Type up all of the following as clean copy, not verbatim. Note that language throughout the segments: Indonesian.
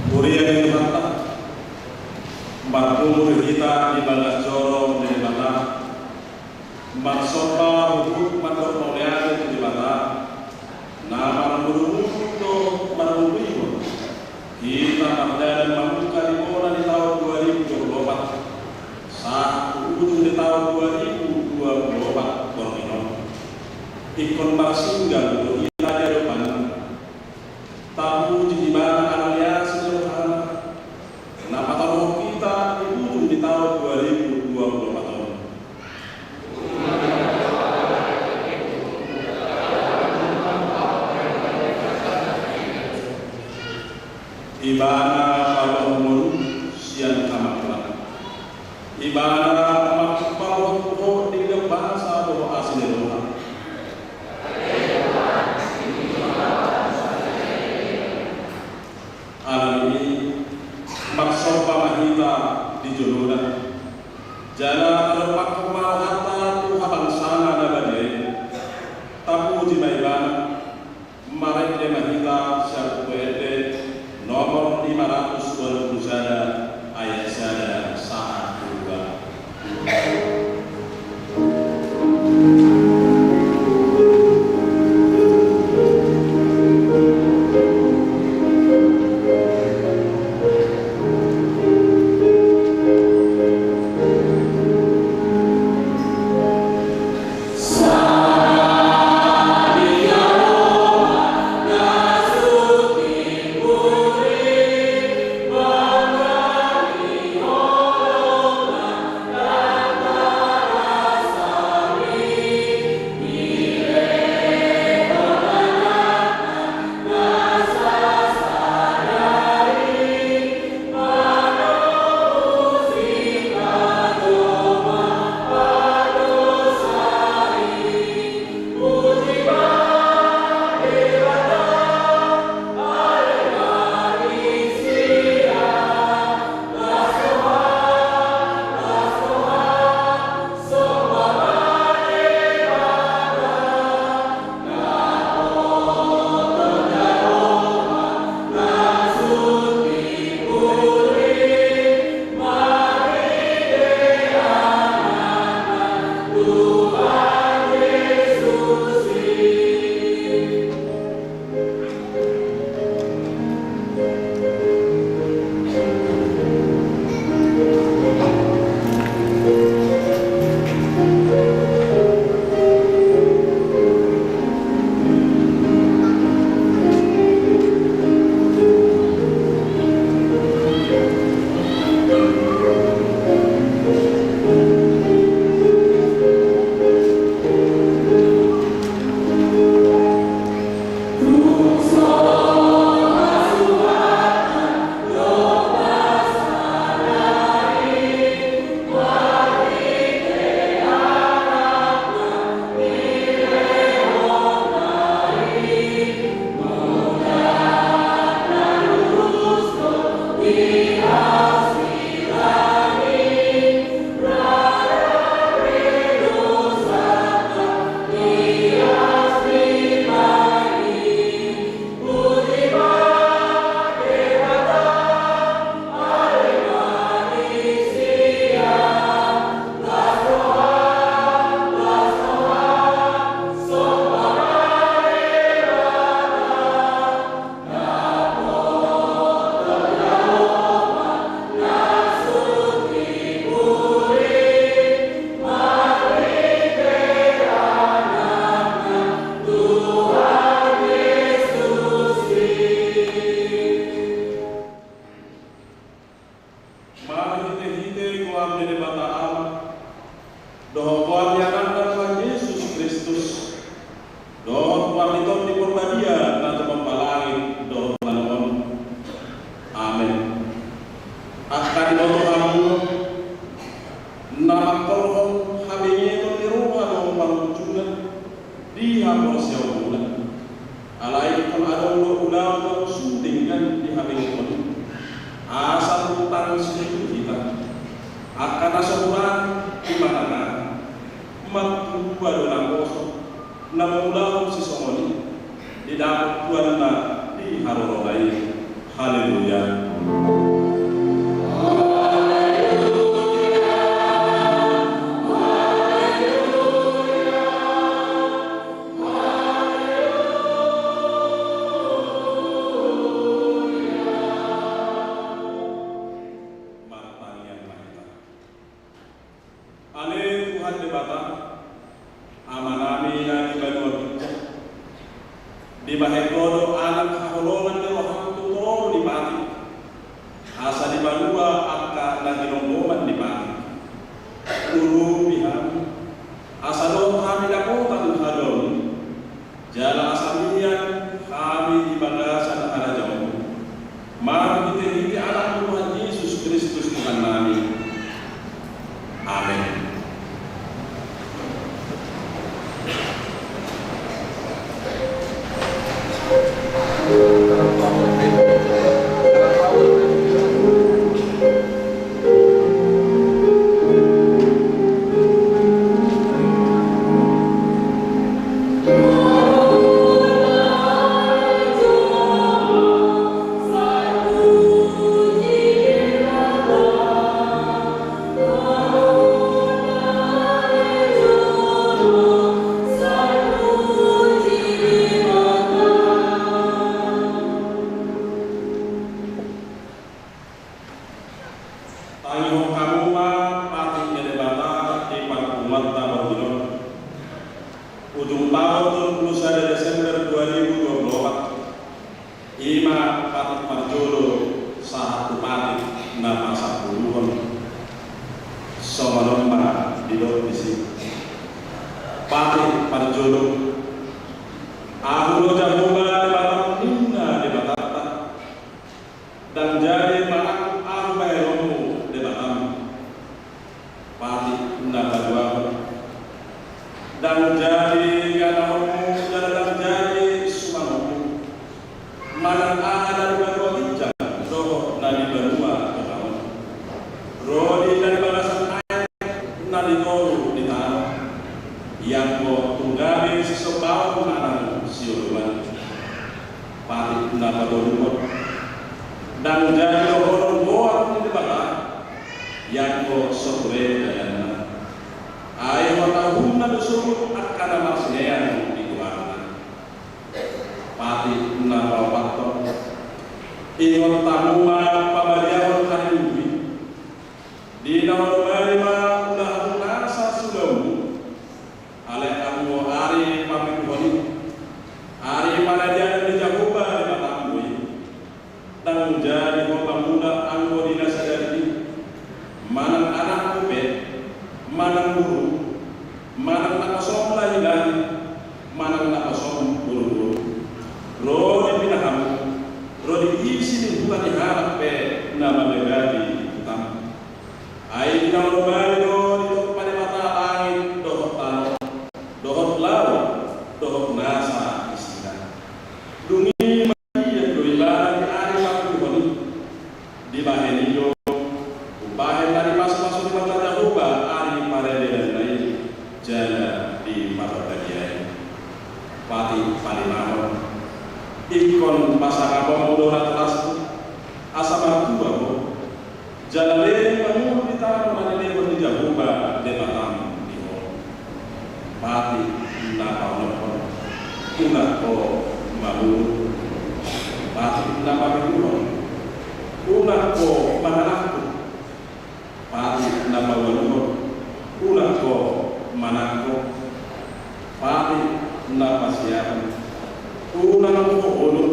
Kuria di mata, marmur kita di balas jorong di mata, marsopa hukuk mator maulian di mata, nama marmur marmur kita dan membuka di bola di tahun 2024 saat ujung di tahun 2024 Borneo ikon marsinggal kita di depan tamu di mana aliansi sederhana nama tahu kita di ujung di tahun 2024 Ibana kalau umur siang kamaklah Ibana makpal ho di bahasa bahwa asli Tuhan alam ini maksud pamahita di julunan jala terpak kemahata Tuhan sana dabade tapu di Ibana marek de mahita syartu nomor 520 sada ayat sada saat juga. Akan asaburan di mana magkuha ng puso na mula si Somoni di dapat tuwan na di harorolay. Hallelujah. Mari kita ikuti anak Tuhan Yesus Kristus Tuhan kami. Amin. Ujung tahun 21 Desember 2024 Ima Patik Marjono Satu Patik Nama Sapuluhon Somalomba Dilo Disi Patik Marjono Aku Roja Bunga di Batam Nina di Batata dan jadi maaf aku Bayromu di Batam Patik Nabaduaku dan jadi ganamu dan jadi suamamu malang ada dua hijab doh nadi berdua kawan rodi dari balasan air nadi toru di tanah yang ko tunggabi sesebawa punanang siuluan patik nabadoruot dan jadi orang goa di bawah yang ko sore dan ayo tahun disuruh akan maksudnya di luar pati nama waktu ingat tamu pabarian kali ini di nomor 5 udah nasa sudah aleh kamu hari pamit boni hari mana dia di Jakarta di Batam dan menjadi kota muda anggo di Nasadari mana anak kupe mana guru manang nakasom lahilan manang nakasom buru-buru rodi pinaham rodi isi ni bukan diharap pe nama negari utama ai di nama bali do di pada mata angin dohot tano dohot laut dohot nasa istilah dungi magia do ibarat di ari waktu boni di baheni do ubahen dari masuk-masuk di mata Jahuba ari parede dan lain jana di mata bagian pati palinamon ikon pasarabong mudorat alas asam tua bo jana lele mamur di tanah manele di Jahuba di Batam di ho pati napamon una ko mamur pati napamon una ko manakku pati napawalon una ko manako pati napasiapan unang ko ulo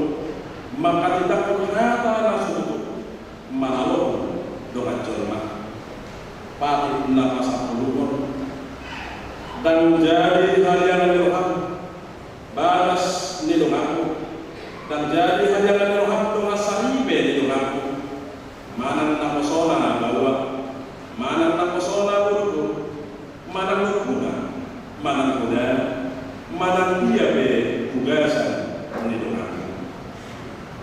makatidak ko nata na suto manalo dokat jorma pati napasapulukon dan jadi halian Tuhan balas ni Tuhanku dan jadi halian Tuhan Tuhan sahibe ni Tuhanku manang napasona bawa manang napasona buru manang berguna, manang kuda, manang dia be tugasan ni Tuhan.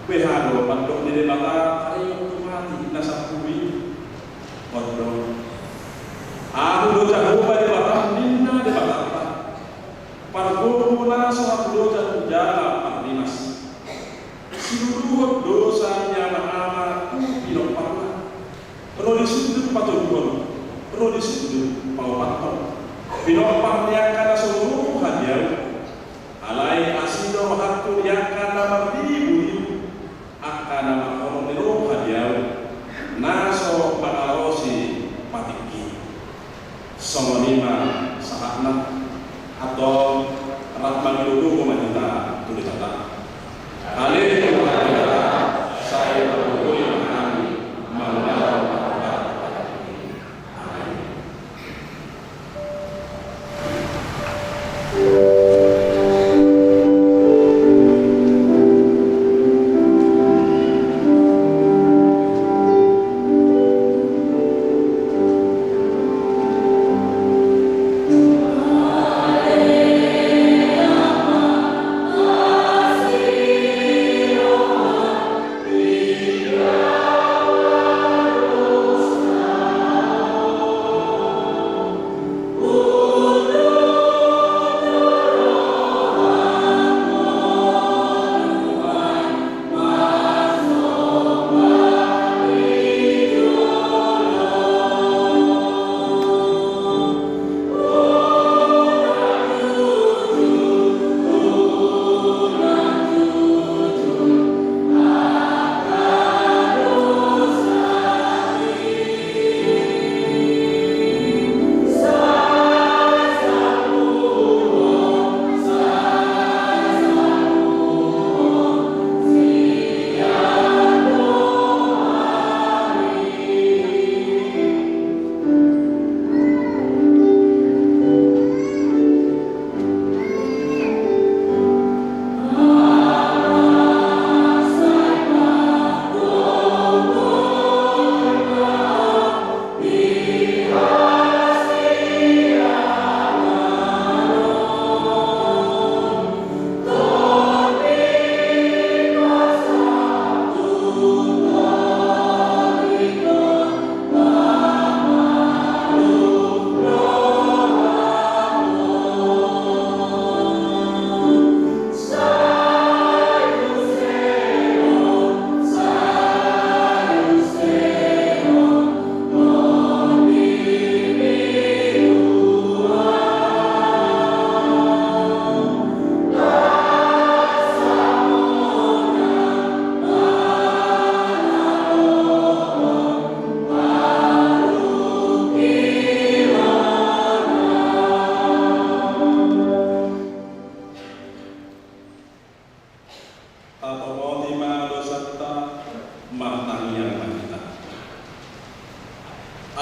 Behado pandok di mata ayo mati nasa kuwi kodro. Aku do Jahuba di Batam Nina di Batam. Pargono na sa do jala pardinas. Seluruh dosanya mahama pinopana. Perlu disudut patulun. Perlu disudut pawatan. Pinopang yang kana seluruh hadiah. Alai asido hakku yang kana mardibu akan makono niru hadiah. Naso makalosi patiki. Songonima sahakna atau rahman dulu komandita tulis kata. Haleluya. Saya berdoa kami mengenal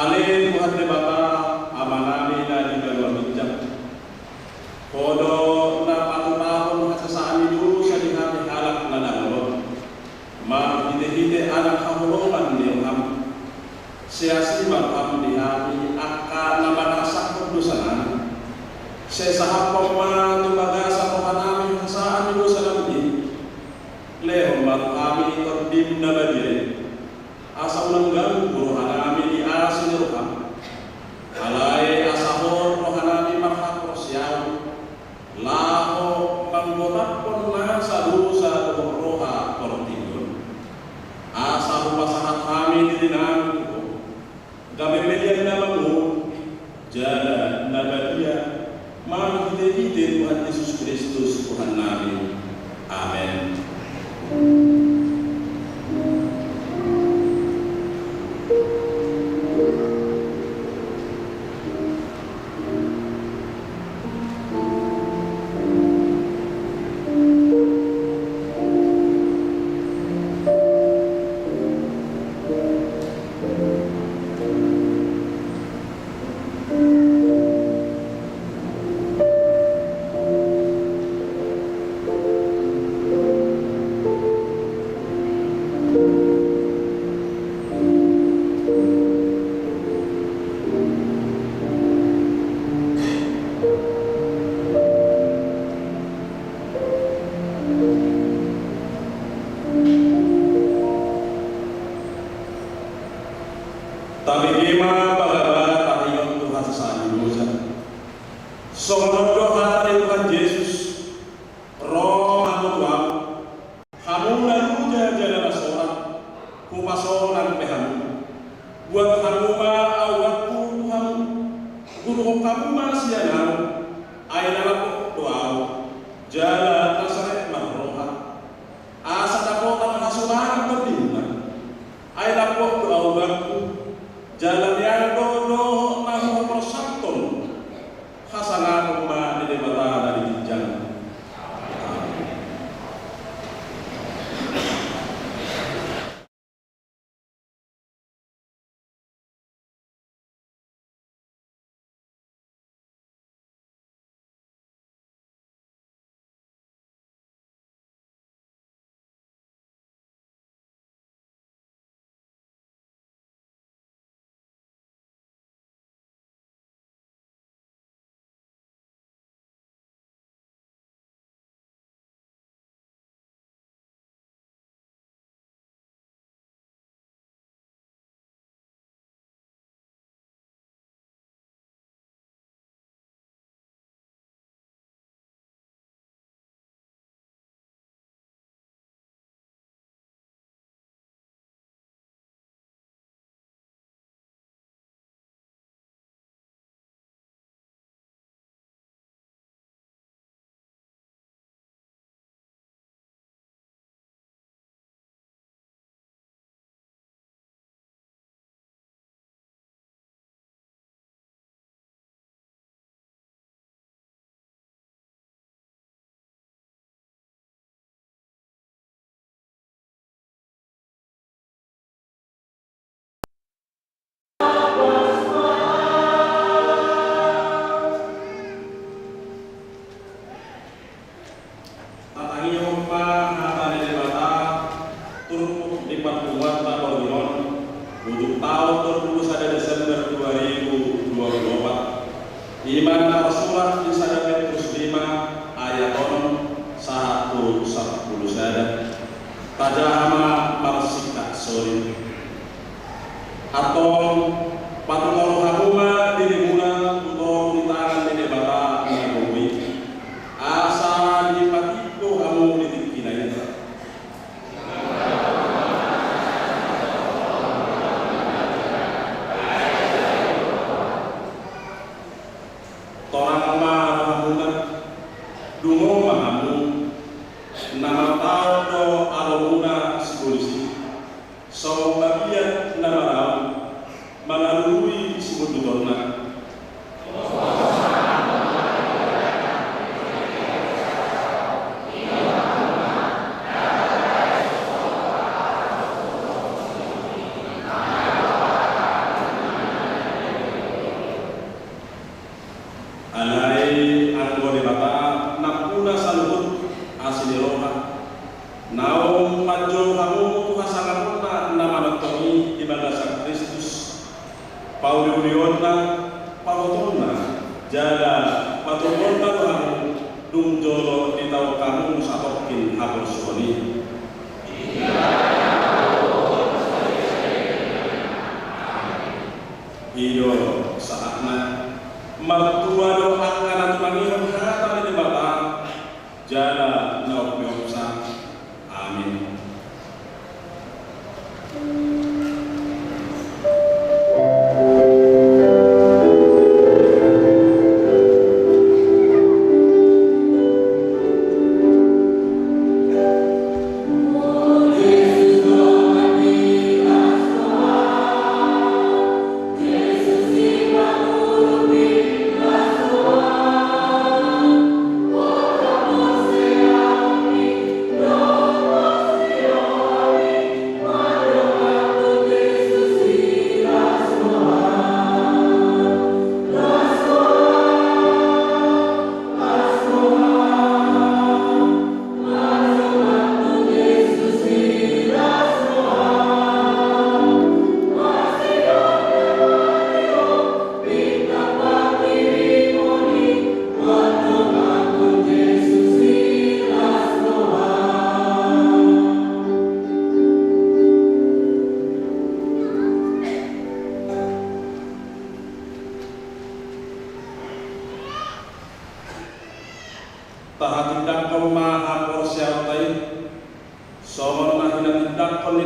Ale Tuhan de bata amanami na di galwa bijak. Kodo na patutahon hasasaan itu sa dihati halak na nalolot. Mahite-hite anak hamulungan ni Ham. Siasi matam dihati akan nabanasak kedusanan. Sesahapok ma tubaga sa kohanami hasasaan itu sa lamji. Leho kami terdim na badire. Asa unang rohanami di asin roham alai asahor rohanami marhak rosyaw laho manggotapon na sa dosa roha kortinyon asa rupasahat kami di dinami ko gabi median na mangu jala nabadia manghide-hide Tuhan Yesus Kristus Tuhan namin. Amen.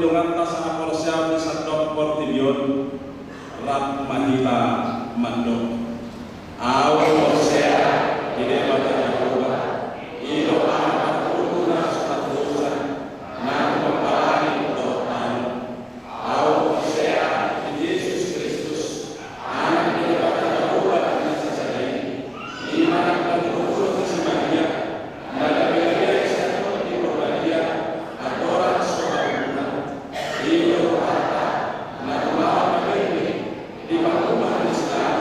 perlindungan tas Apolsia Bisadok Portibion Rat Mahita Mandok Apolsia Ide Bata Jawa Ido Amat Kultura Statusa Nam Kepalani Dotan Apolsia Yesus Kristus Anak Ide Bata Jawa dan sesadai Iman dan Kultura Sebagia Nada Biaya Satu di Berbagia Adoran Sobat Ido Bata Nama Bagi di Bakuman Islam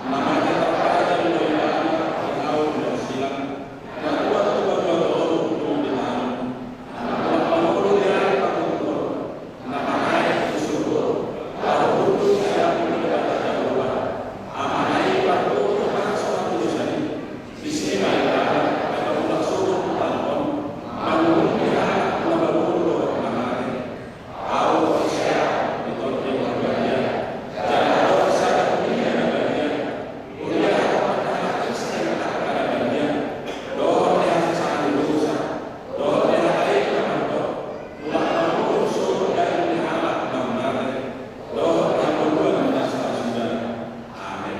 namanya terpada di Loyang di tahun 2009 dan dua tahun di tahun nama yang tertutur nama naik disyukur lalu duduk saya pun dapat jawaban amanai waktu untuk sholat tulisan di sini ada ulang suruh tanpon bangun pihak lebar namanya tahu saya ditolong bagian jangan sadar dunia bagian kuliah pada saya ada bagian doa yang sangat dosa doa yang baik kepada ulang unsur dan dihalak benar doa yang berbuat dasar sudah amin.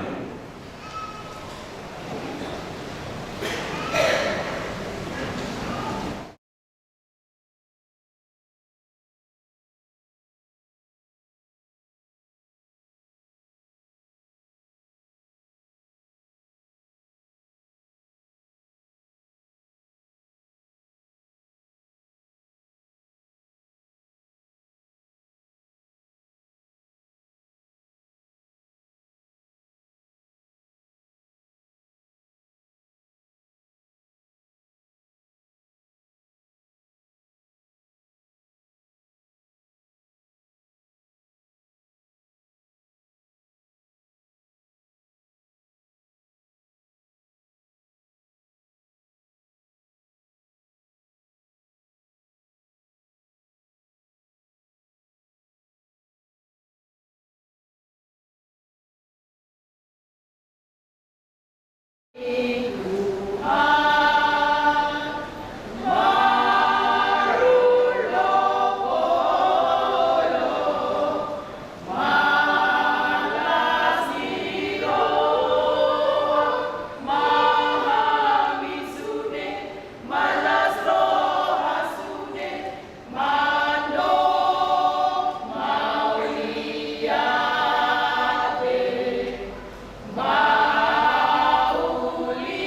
Mauli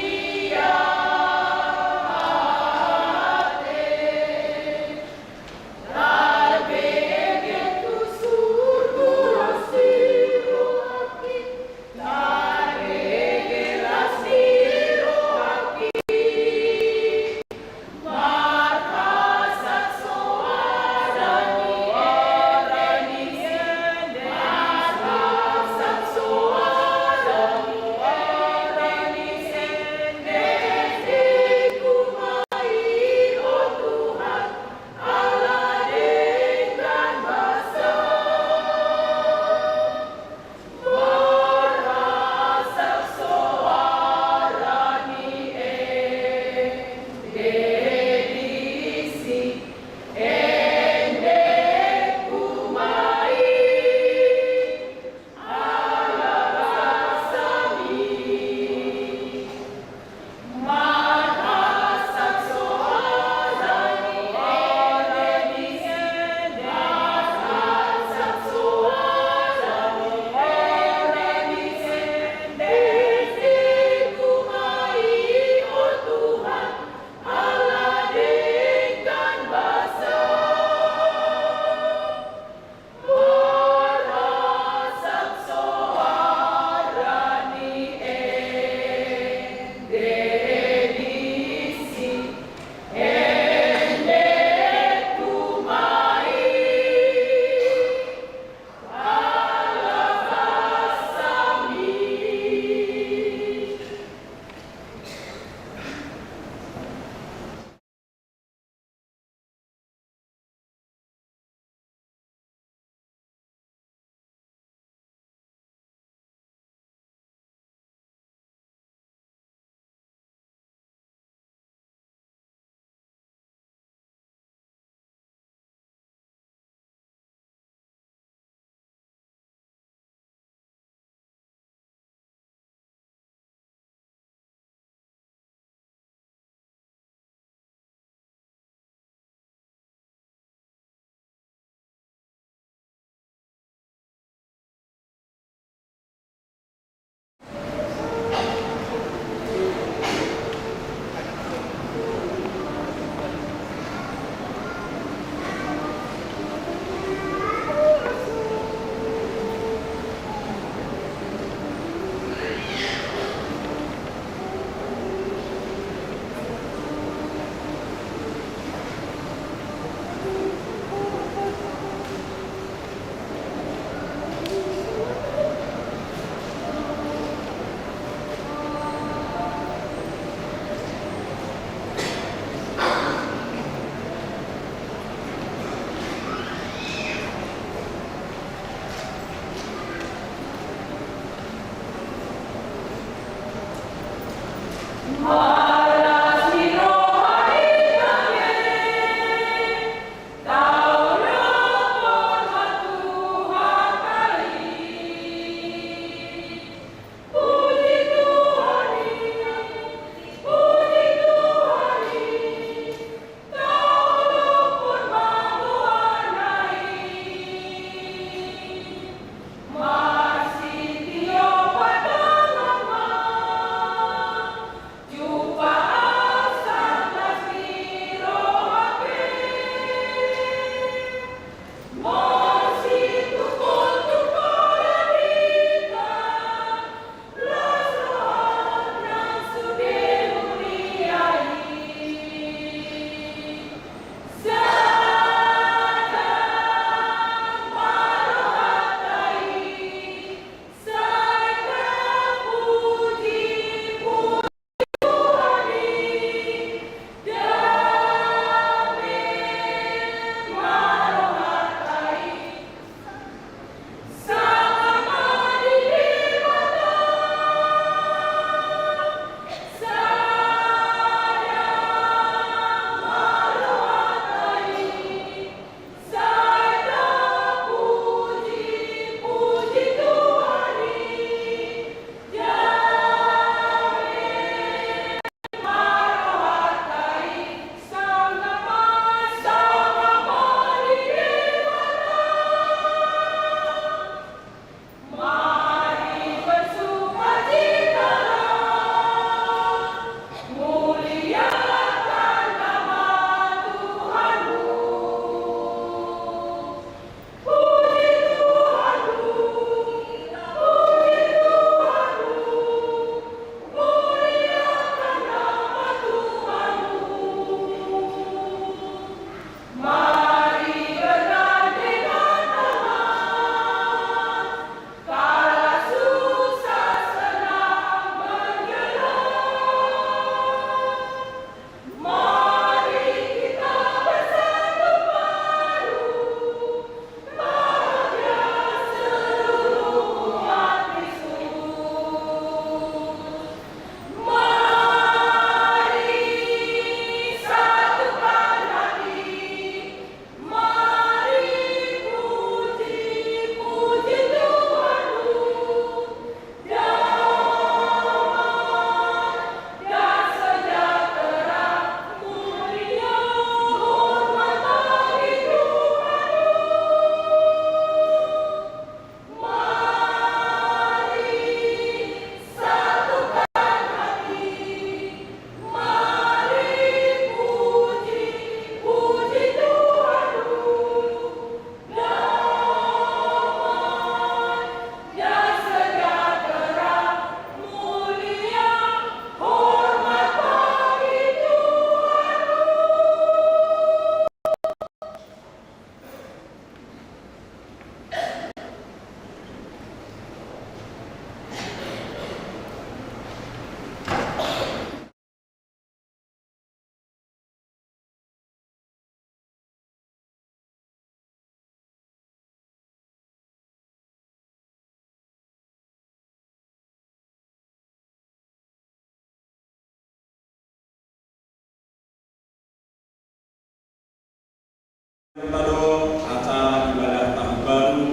Tado acara ibadah tahun baru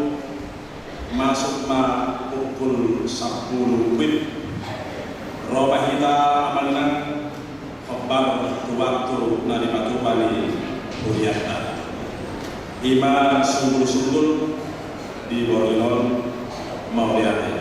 masuk pukul 10 WIB. Roba kita amanang khotbah waktu nari batu bali kuliah. Ima sungguh-sungguh di Borinol mau lihat.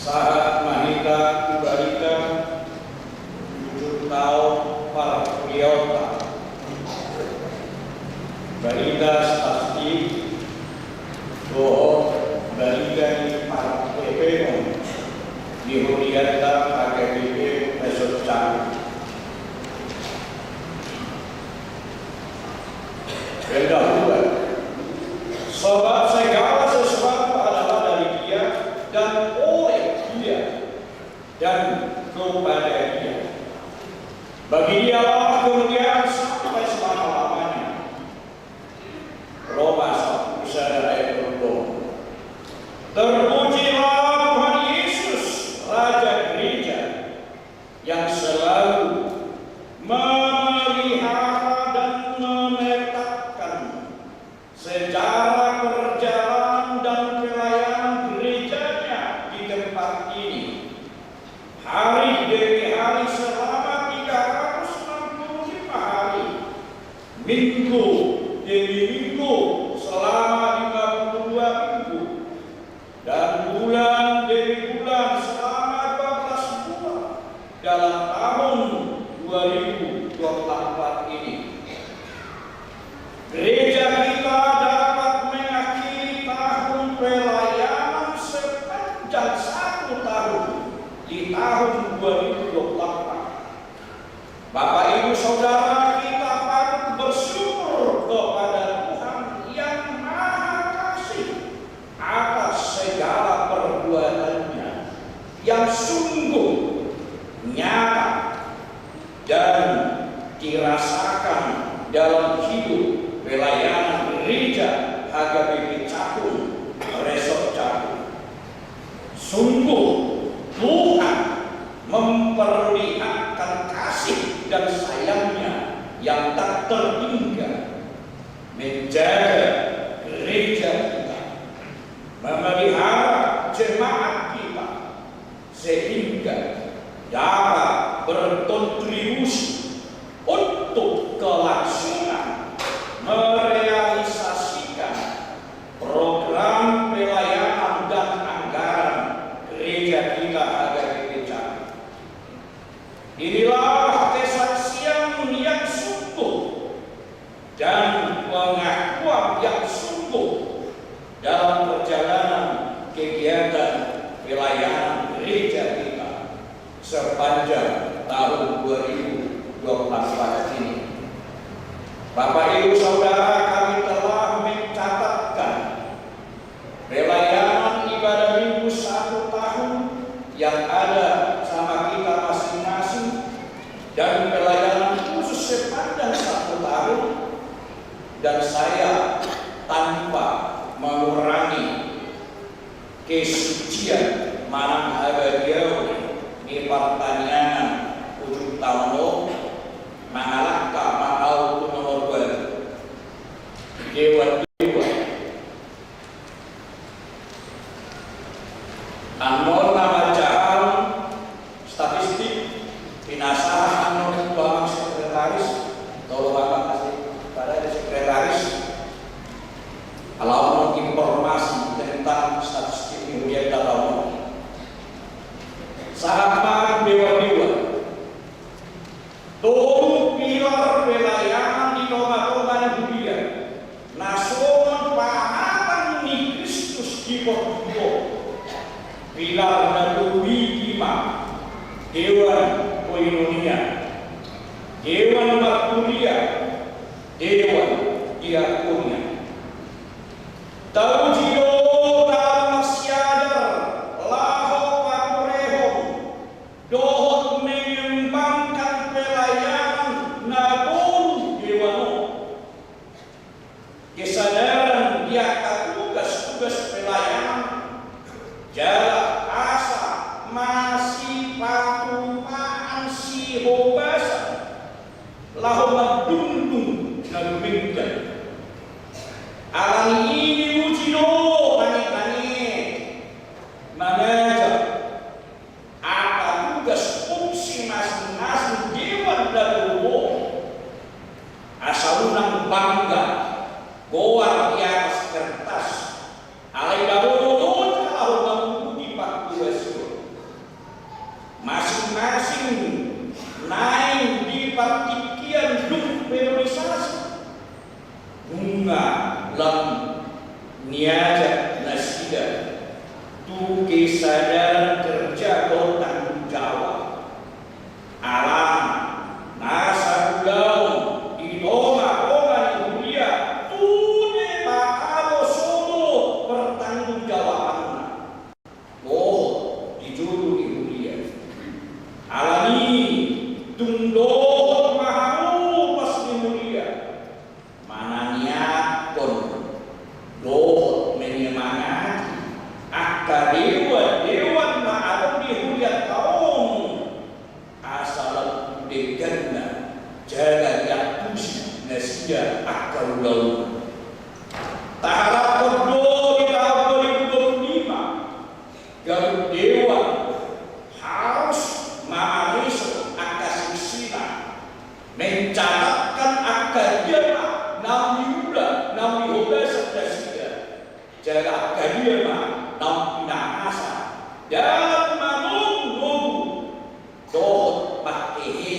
saat Mahita Ibarika 7 tahun para Priota Balita pasti bahwa balita ini para PPO dihuniata KPP besok cang kedua sebab segala sesuatu adalah dari Dia dan oleh Dia dan kepada Dia. Bagi Dia lah kemuliaan sampai selama-lamanya. Roma 1 ayat 20. Terpujilah Tuhan Yesus, Raja Gereja, yang selalu memelihara dan menetapkan sejarah perjalanan dan pelayanan gerejanya di tempat ini. Hari demi hari selama 365 hari, minggu demi minggu selama 52 minggu, dan bulan demi bulan selama 12 bulan dalam tahun 2024 ini. Gereja kita dapat mengakhiri tahun pelayanan sepanjang 1 tahun di tahun 2024. Bapak Ibu Saudara, kita patut bersyukur kepada Tuhan yang Maha Kasih atas segala perbuatannya yang sungguh nyata dan dirasakan dalam hidup pelayanan gereja HKBP Cakung, Resort Cakung. Sungguh Tuhan memperlihatkan kasih dan sayangnya yang tak terhingga menjaga gereja kita, memelihara jemaat kita sehingga dapat berkontribusi untuk kelangsungan merealisasikan program pelayanan dan anggaran gereja kita HKBP Cakung. Inilah kesaksian yang sungguh dan pengakuan yang sungguh dalam perjalanan kegiatan pelayanan gereja kita sepanjang tahun 2024 ini. Bapak Ibu Saudara, kami telah mencatatkan pelayanan ibadah minggu 1 tahun yang ada sama kita masing-masing dan pelayanan khusus sepanjang 1 tahun, dan saya tanpa mengurangi kesucian manang abadiau di pertanyaan ujung tahun mangalaka mahal nomor 2 dewa anor nama jalan statistik pinasah anor bang sekretaris tolong bapak kasih pada sekretaris kalau informasi tentang statistik kemudian data sahabat dewa-dewa tuh pilar pelayanan di koma-koma dunia nasional pahatan ni Kristus di Portugal pilar Natui Kima Dewan Koinonia Dewan Bakturia Dewan Diakonia tahu jido dalam niaja nasida tu kesadaran kerja atau tanggung jawab alam nasa gaun di oma Yulia tune makalo solo bertanggung jawaban dijuru Yulia alami tungdo mahamu pas Yulia mananya pun doh menyemangati akka dewan ma'alam dihuriat kaum asal deganna jaga yaktusi nasiya akka ulau taharap kodo di tahun 2025 Garut Dewan harus ma'arisu akka siksina mencatatkan akka jema 6 nasiya jaga kadima nam pinahasa dalam manung dohot pakehi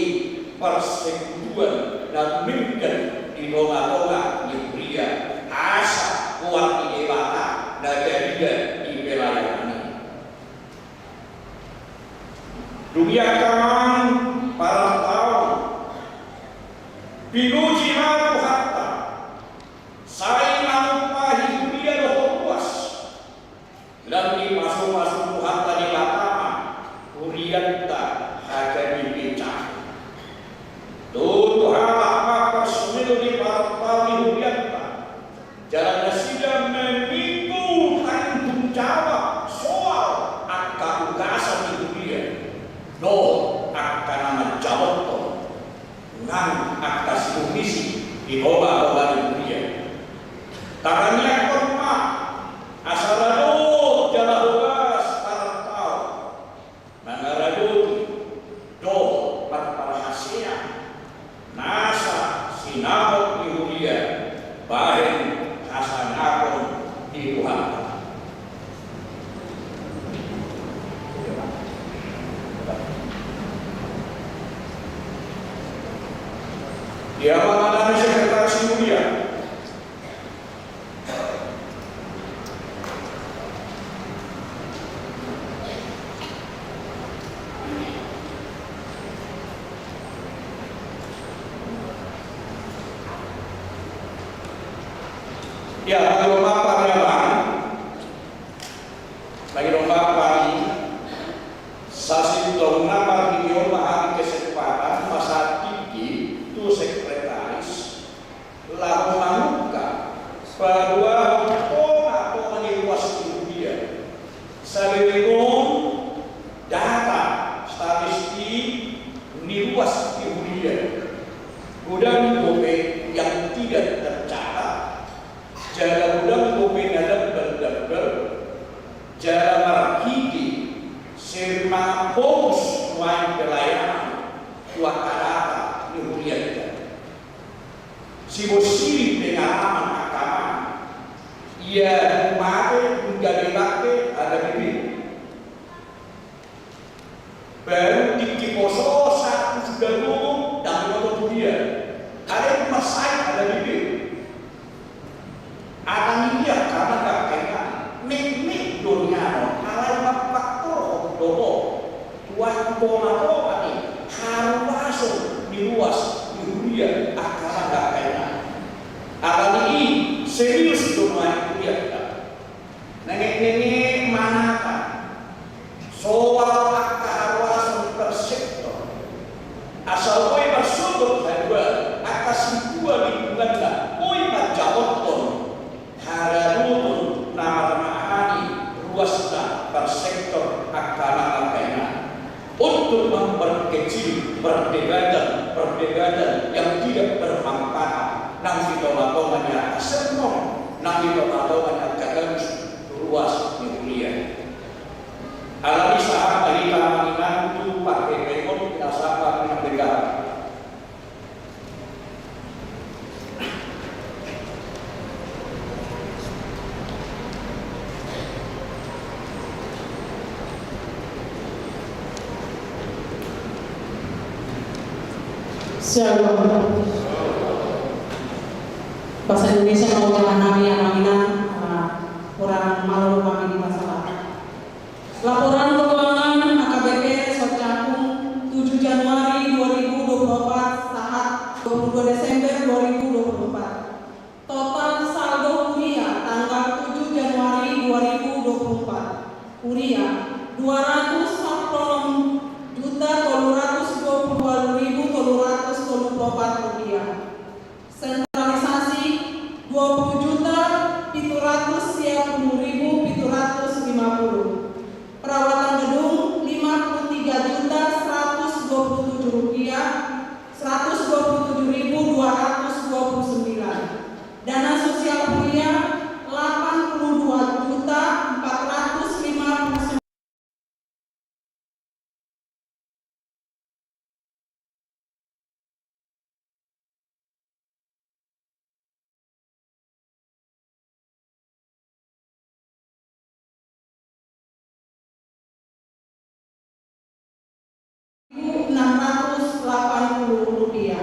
persekutuan dan minggan di tonga-tonga Yulia asa kuat di dewata dan jadinya di belayani dunia kaman para tahun pinuji malu hatta saya manupahi dunia dohot luas dan di masuk-masuk Tuhan tadi pertama Urianta hajani becah tuh halak personil di partai Urianta jalan sidang memikul tanggung jawab soal angka ugasan di dunia doh akan nama jawab nang atas komisi di obat-obat di dunia tangannya korma asal dia mengalami sekretaris mulia ya bagi domba pari sasi dong nama video mahal kesempatan masa tinggi tu sekretaris lalu manuka bahwa atau meniwas dia saling data statistik niwas dia gudang kopi yang tidak tercatat jaga gudang kopi dabel jaga markiti serma fokus nuai pelayanan tuakarata dimuliakan si bosiri pengalaman agama ia memakai menjadi ada bibir baru tinggi poso satu sudah ngomong dan ngomong dia ada yang masai ada bibir akan dia karena gak kena mek dunia alai faktor dobo tuan bola ini harus masuk di luas di dunia akan gak kena akan ini serius dunia dia nenek manakah soal akahawasan tersektor asal koi bersudut hadwa akas dua lingkungan lah koi majaboton hararutun nama-nama ruasna persektor akana untuk memperkecil perdebatan yang tidak bermanfaat nanti tomat-tomatnya senang nanti tomat-tomatnya gagal luas dunia alami sahabat dari kalangan itu pakai rekod nasabah dengan negara Bahasa Indonesia mau jalan nabi yang Uria 246.322.334 rupiah. Sentralisasi 20.710.750. Perawatan gedung 53.127 rupiah, 127.229. Dana sosial kuliah 82.459. Rp680.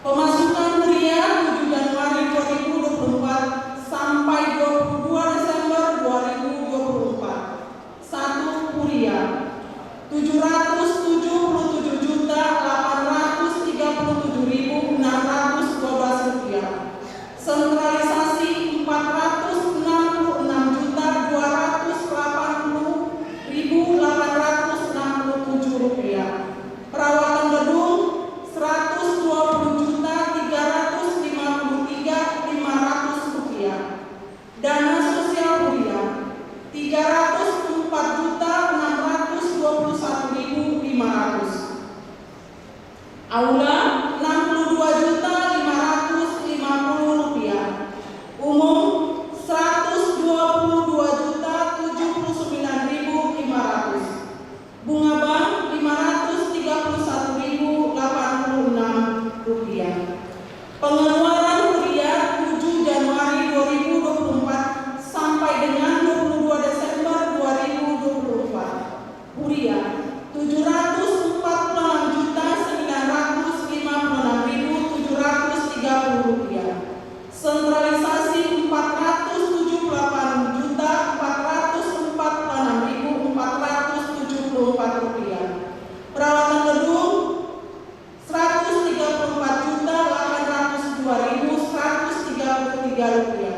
Pemasukan kuliah 7 Januari 2024 sampai 22 Desember 2024. 1 kuliah 777.837.612 rupiah. Sentralisasi 466.280.867 rupiah. Perawatan gedung 120.353.500 rupiah. Dana sosial kuliah 304.621.500. Aula 62.550 rupiah. Umum 122.079.500. Bunga bank 531.086 rupiah. Pengeluaran kuliah 7 Januari 2024 sampai dengan 22 Desember 2024. Kuliah 704.956.730 rupiah. Sentralisasi 478.446.474 rupiah. Perawatan gedung 134.802.133 rupiah.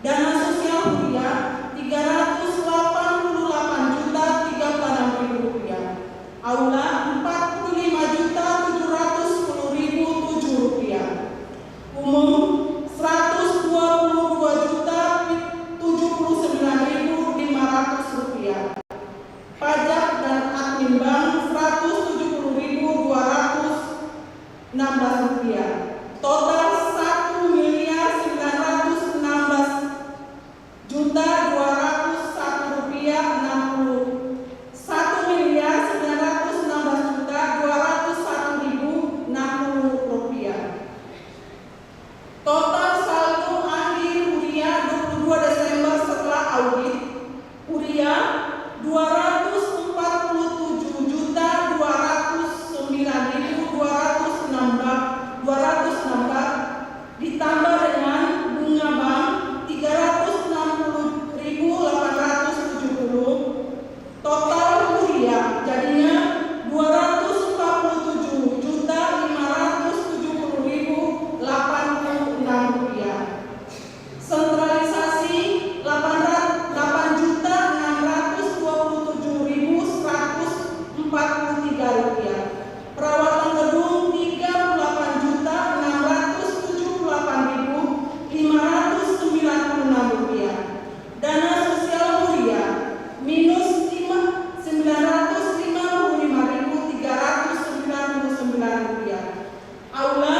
Dana sosial kuliah 388.036.000 rupiah. Aula 45.710.007 rupiah. Umum 122.079.500 rupiah. Pajak dan admin bank 170.216 rupiah. Total 1.916.201 rupiah 60. 1.916.201.060 rupiah. Total saldo akhir kuliah 22 Desember setelah audit kuliah 247.209.216 ditambah dengan bunga bank 360.870. Total kuliah jadinya 247.570.086 rupiah. Sentralisasi 8.627.143 rupiah. Perawatan gedung 38.596 rupiah. Dana sosial kuliah minus 955.399 rupiah. Aula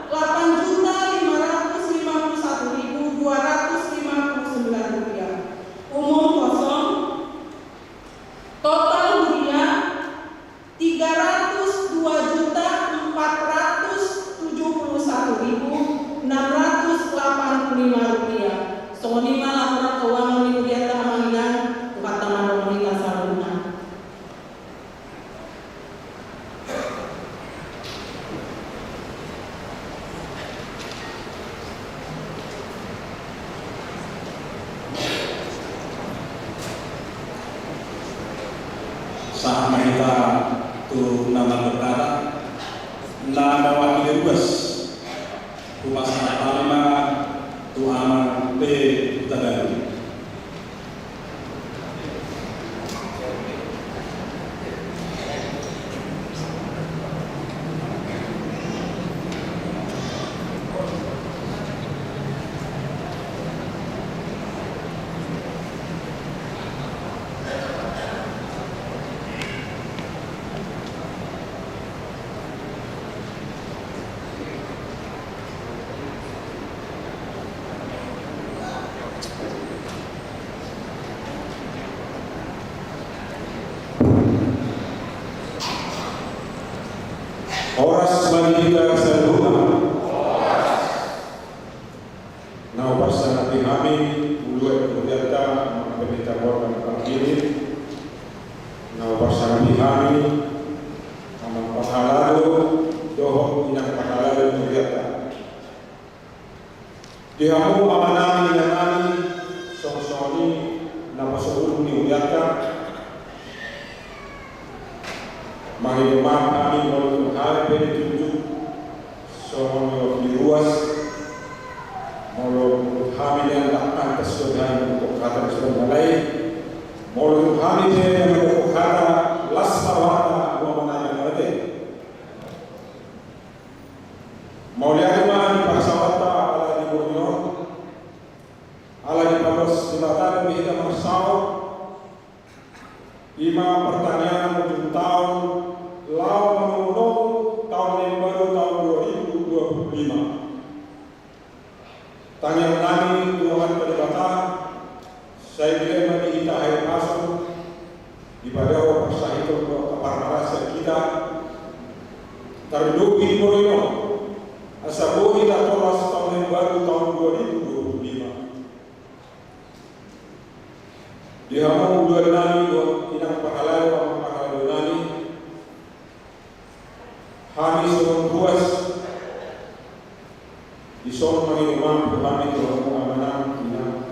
8.551.259 rupiah. Umum kosong. Total kuliah 302.471.685 rupiah. Songonima laporan keuangan Kementerian Keamanan Departemen Pemerintah Saruna. Sah mahita tu nama perkara nama wakil Ruas Rumah Sakit Palima tu aman B Utagaru. Oras bagi kita seluruh na upasa natin kami uluan kudyata mga penitabor ng pagkilit na upasa natin kami ang mga pahalalo doho inang pahalalo kudyata dihamu amanami nangani song-songi na masuulong ni kudyata mahilumang kami mulong hari penitunjuk so mga luas Molo kami yang datang ke saudara untuk kata saudara lain, molo kami yang untuk kata lasmawata gua menanya ngerti. Mau lihat mana di pasawata ala di Borneo, ala di Pados Jembatan kita bersau, 5 pertanyaan ujung tahun, lau menunggu tahun yang baru tahun 2025. Tanya kami Tuhan pendekatan, saya bila mati kita air masuk di pada pasah itu keparnasa kita terduduk di Borneo asabu kita tolas tahun yang baru tahun 2025 di hamu dua nani inang pahalal pahalal nani kami suruh puas Isong mengimam kami Tuhan amanah kita.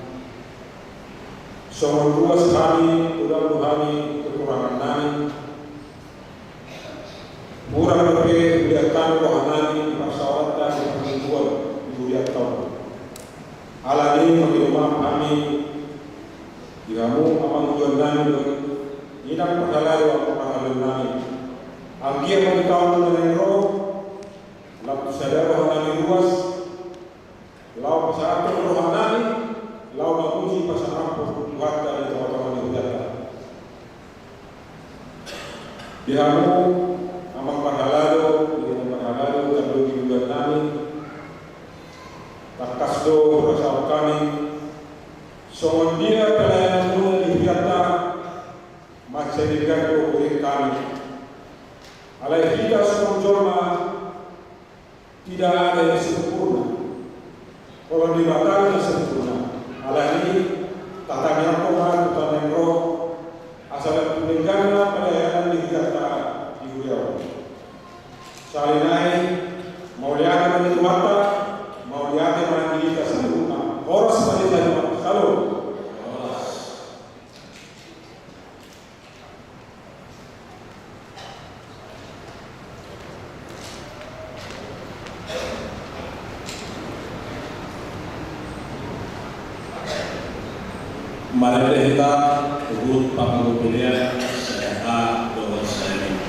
Song luas kami, udah kami kekurangan kami. Murah lebih biarkan Tuhan kami masyarakat dan perempuan duriat tahun. Allah ini mengimam kami. Kamu amang Tuhan kami inang perhalal kami. Angkia mengetahui dengan roh, lalu sadar kami luas. Lau pasal rohani, lau makuji pasal apa buat dari teman-teman yang dihamu amang pahalalo, dengan pahalalo terlalu juga kami, takas do pasal kami, songon dia pelayanan dulu dihiata, macam digantung oleh kami. Alai kita semua jorma tidak ada yang sempurna. Kalau dibatalkan sempurna, ala ini tatanya Tuhan, tatanya roh, asal peninggalan pelayanan dikata di Uriau. Salinai mau lihat dari mata, mau lihat dari kita sempurna. Horas pada saya, salam. Mari kita urut panggung-panggung saya doa saya.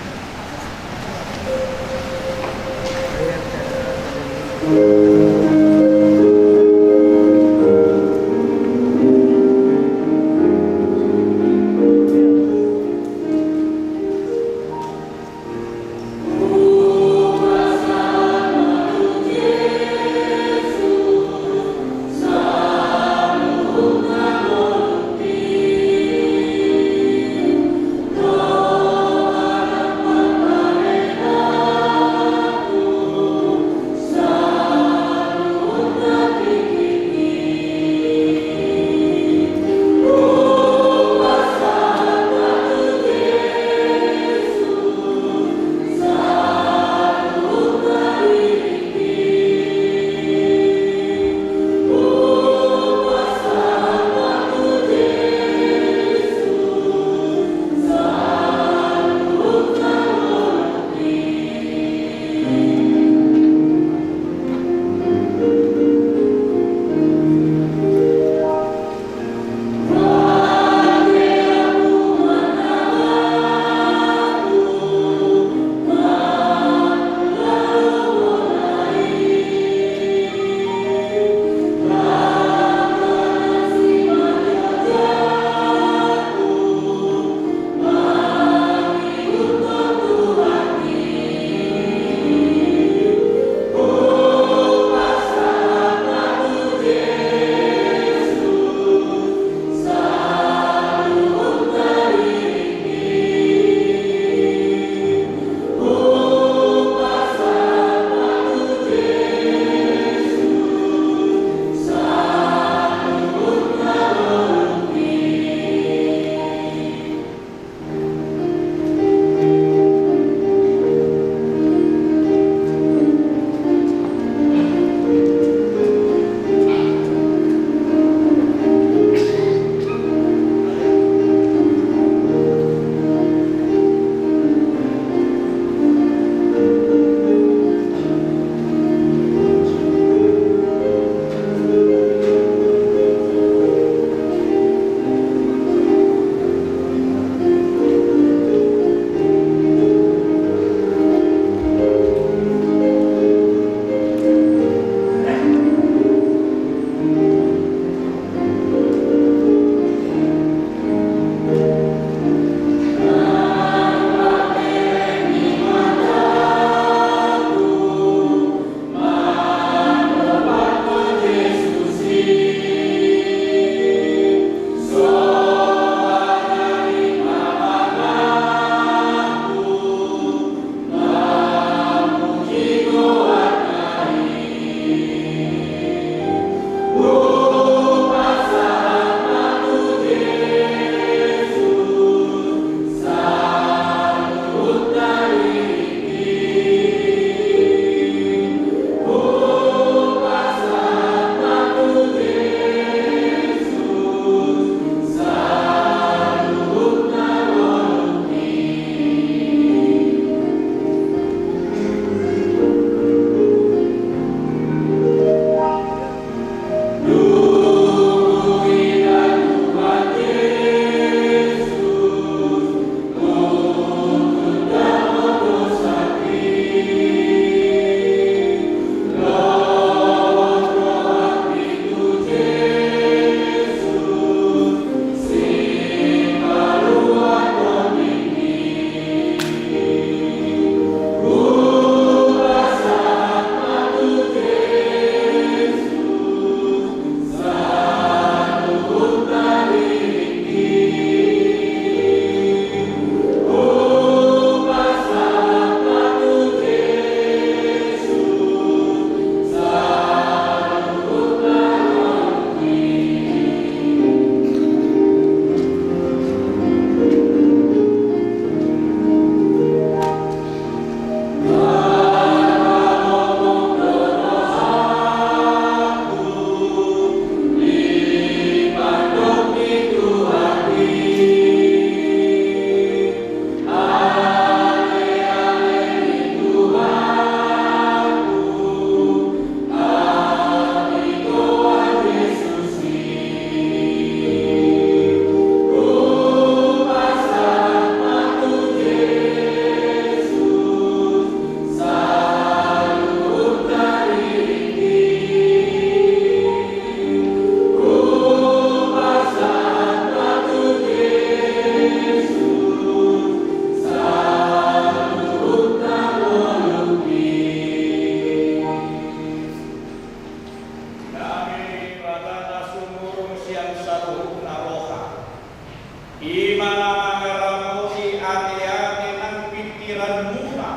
Imana mangaramuti ate-ate nang pikiran muna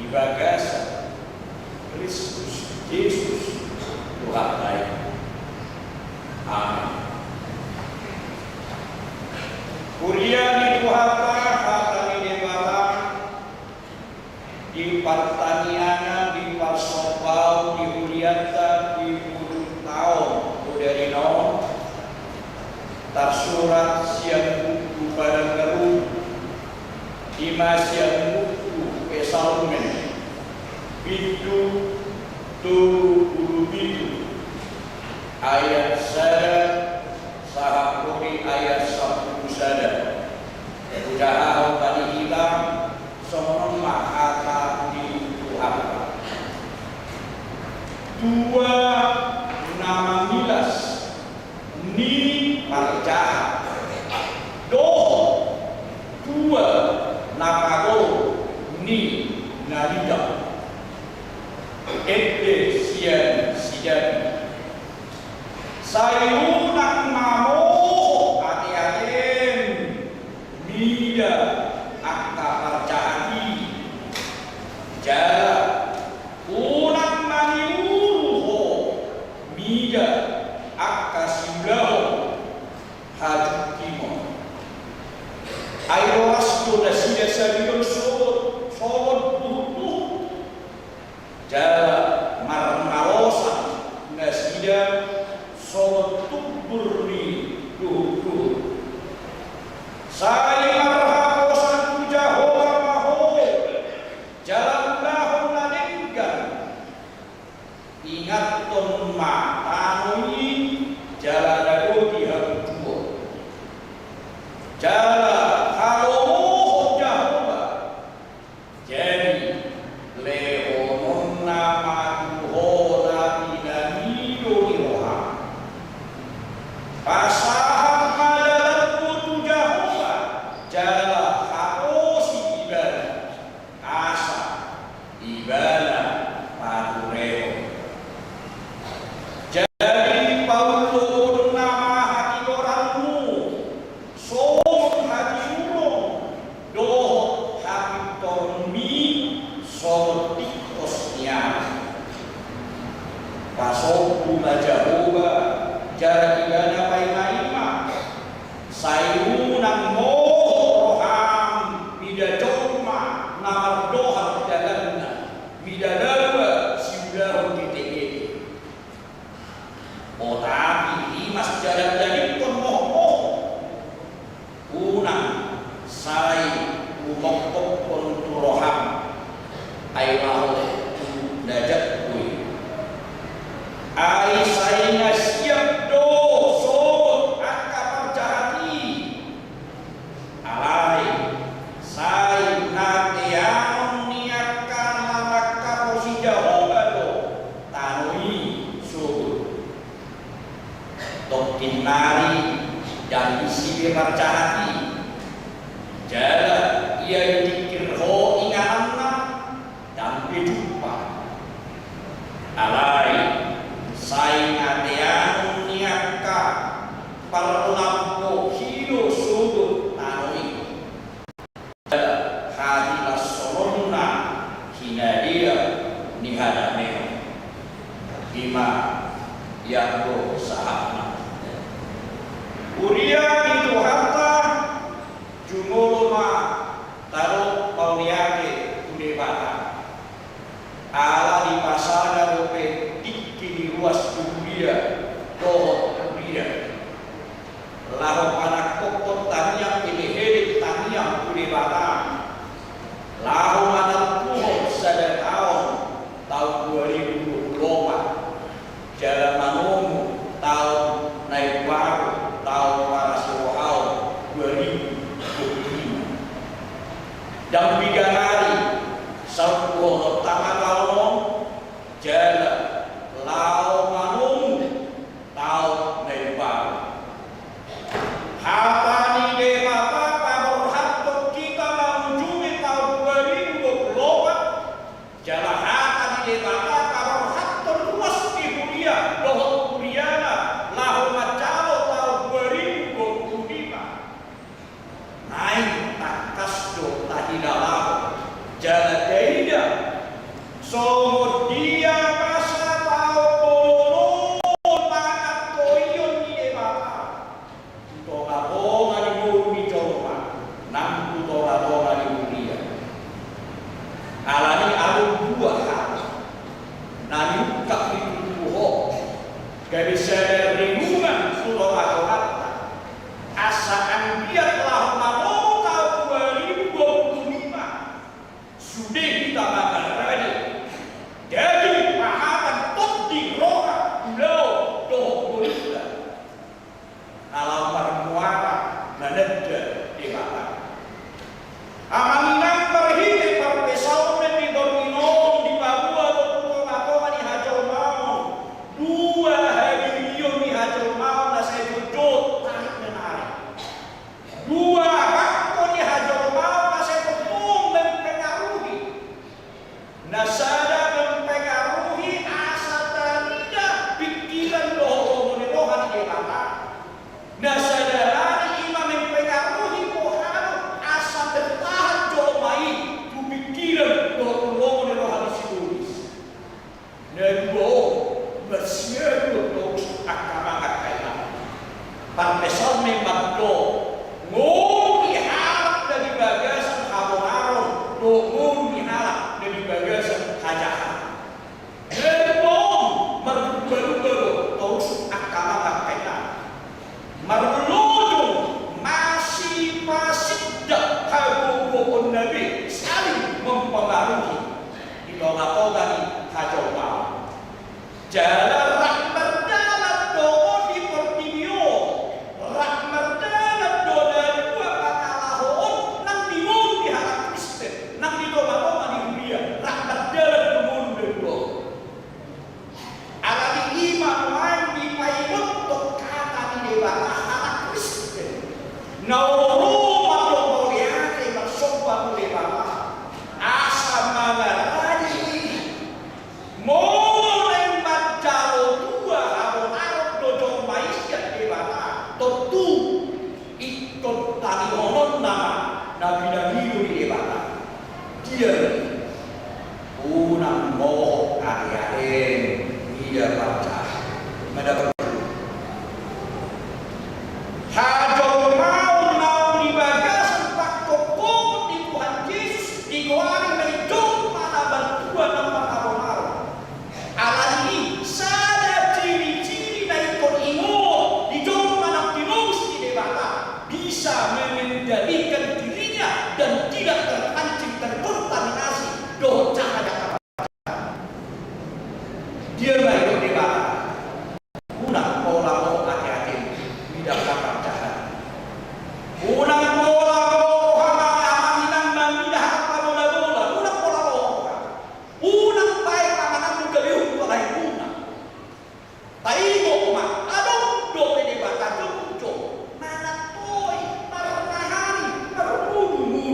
ibagasa Kristus Yesus Tuhan baik. Amin. Kuliah di Tuhata kata di debata di pertanian di parsopau di Uliata di puluh tahun dari non tersurat siang buku pada keru di siang buku Esalmen itu tuh ayat sada sahakuri ayat 10 sada udah tadi hitam sonon mahata di Tuhan dua nama milas ni parja do dua nakago ni narida ede sian sayunak mamo ati-atin mida akta parjahati jala unak maniuruho mida akta simlaho hajut timon ayroas to dasida sabiyon sod butuh jala marmarosa nasida sod tuburni duhur saya marharosan tujahoa maho jalan lahon nadenggan ingat ton matanui jalan dagoti harutuo jalan halomo jahoa jadi lehonon nama duhora binamido niroha pasahan madalat putu jahoa jalan haosi ibadah asa ibadah padureo jadi paulo nama hati orangmu somon hati urong doh hati tormi sotikosnya pasoku majahoba jarak ibana paima sayunang roham mida joma namar doha dalanna mida dawa siudahu titik tapi limas jarak dari pun moh unang sai umok pun turoham aimahole dajak kui ai sai siap do sod angka perjahati alai sai natean niakan lamaka posi jahoba do tanui sud dokin nari dan isi perjahati jala ia dikir ho ingatanna dan berjumpa alai sai ngatean niaka parlampo hilo sudut tanoi hadilah soronna hinadia nihadameo bima yako sahabna uria itu harta jumoloma taruh pauliake udebata ala di pasada dope di ruas dunia dohot dunia lalu anak kokot taniang pilih taniang kulit batang lalu anak puhot sada tahun 2024 jalan manomu tahun naik baru tahun parasirohau 2025 dan 3 hari saupuh tangan lalu jalan lau manung tau nebar hata ni debata pabor hatto kita laujumi tahun 2024 jalan hata ni debata pabor hatto luas di kuliah dohot kuliana lahu macalo di bawah anak Kristen. Nauruma domoliake bersobat di bawah asa mangarani moleng bacalo tua abonarok dojo maisya di bawah tentu ikut tali honon nama nabi-nabi di bawah dia unang moh ade-ade dia baca mendapat hajol mau di bagas pak kokong di Tuhan Yesus dikeluarin dari jom mana bantuan nama abonaro ala ini sada ciri-ciri dari kon ingo di jom mana tinus di debata bisa menjadikan dirinya dan tidak terpancing terkontaminasi dosa ada dia baik di bawah unang pola mau hati-hati tidak dapat jahat unang pola mau hama-haminang dan tidak apa bola-bola unang pola mau unang baik amanang keliung palai unang taigo mak adong dope di bawah kemuncul mana toy marahani marumudu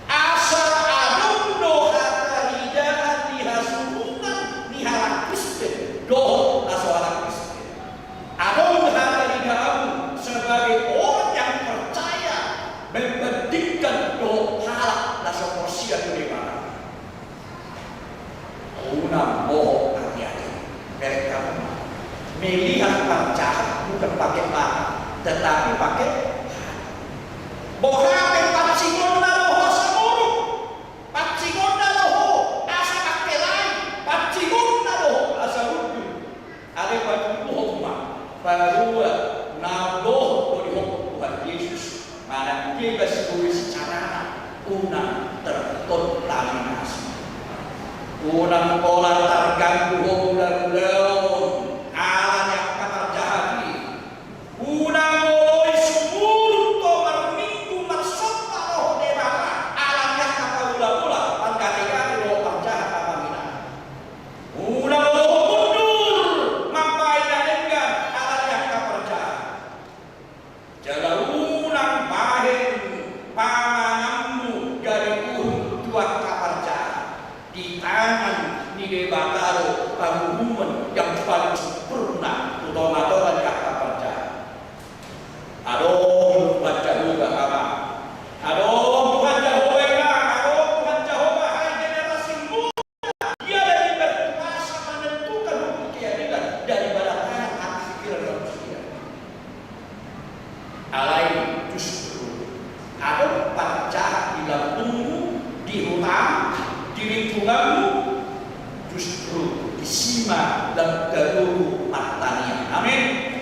asa adong doha kalidahan dihasuhungan dihalang Kristen doh asoalan Kristen adong kalidahan sebagai orang yang percaya membandingkan doh halak nasoporsia di mana unang bohong hati-hati mereka melihat pancahan bukan pakai mata tetapi pakai bohong pancingon na loho sa muro pancingon na loho asa kakelay pancingon na loho asa rudu ada pagbuhong ma parua na loho di Tuhan Yesus mana kita siguro secara unang terkontaminasi unang pola terganggu ulang-ulang alam yang kamar jahati unang oloy sumur to marminggu marsota loho debata alam yang kapal ula-ula pangkati-kati loho panjahat apamina unang loho mundur mampai danenggan alam yang kapal jahat jaga unang bahin pamanammu dari tuan kapal jahat di tangan ni debataro pengumuman yang paling sempurna utama-tama yang kapal jahat aduh baca juga apa aduh Tuhan Jehovah aduh Tuhan Jehovah hai generasi muda dia dari berkuasa menentukan hukum keadilan daripada tangan hati pikiran manusia alain justru aduh pancahat di lambungmu di hutang di lingkunganmu justru disimak dan gaduh matanya amin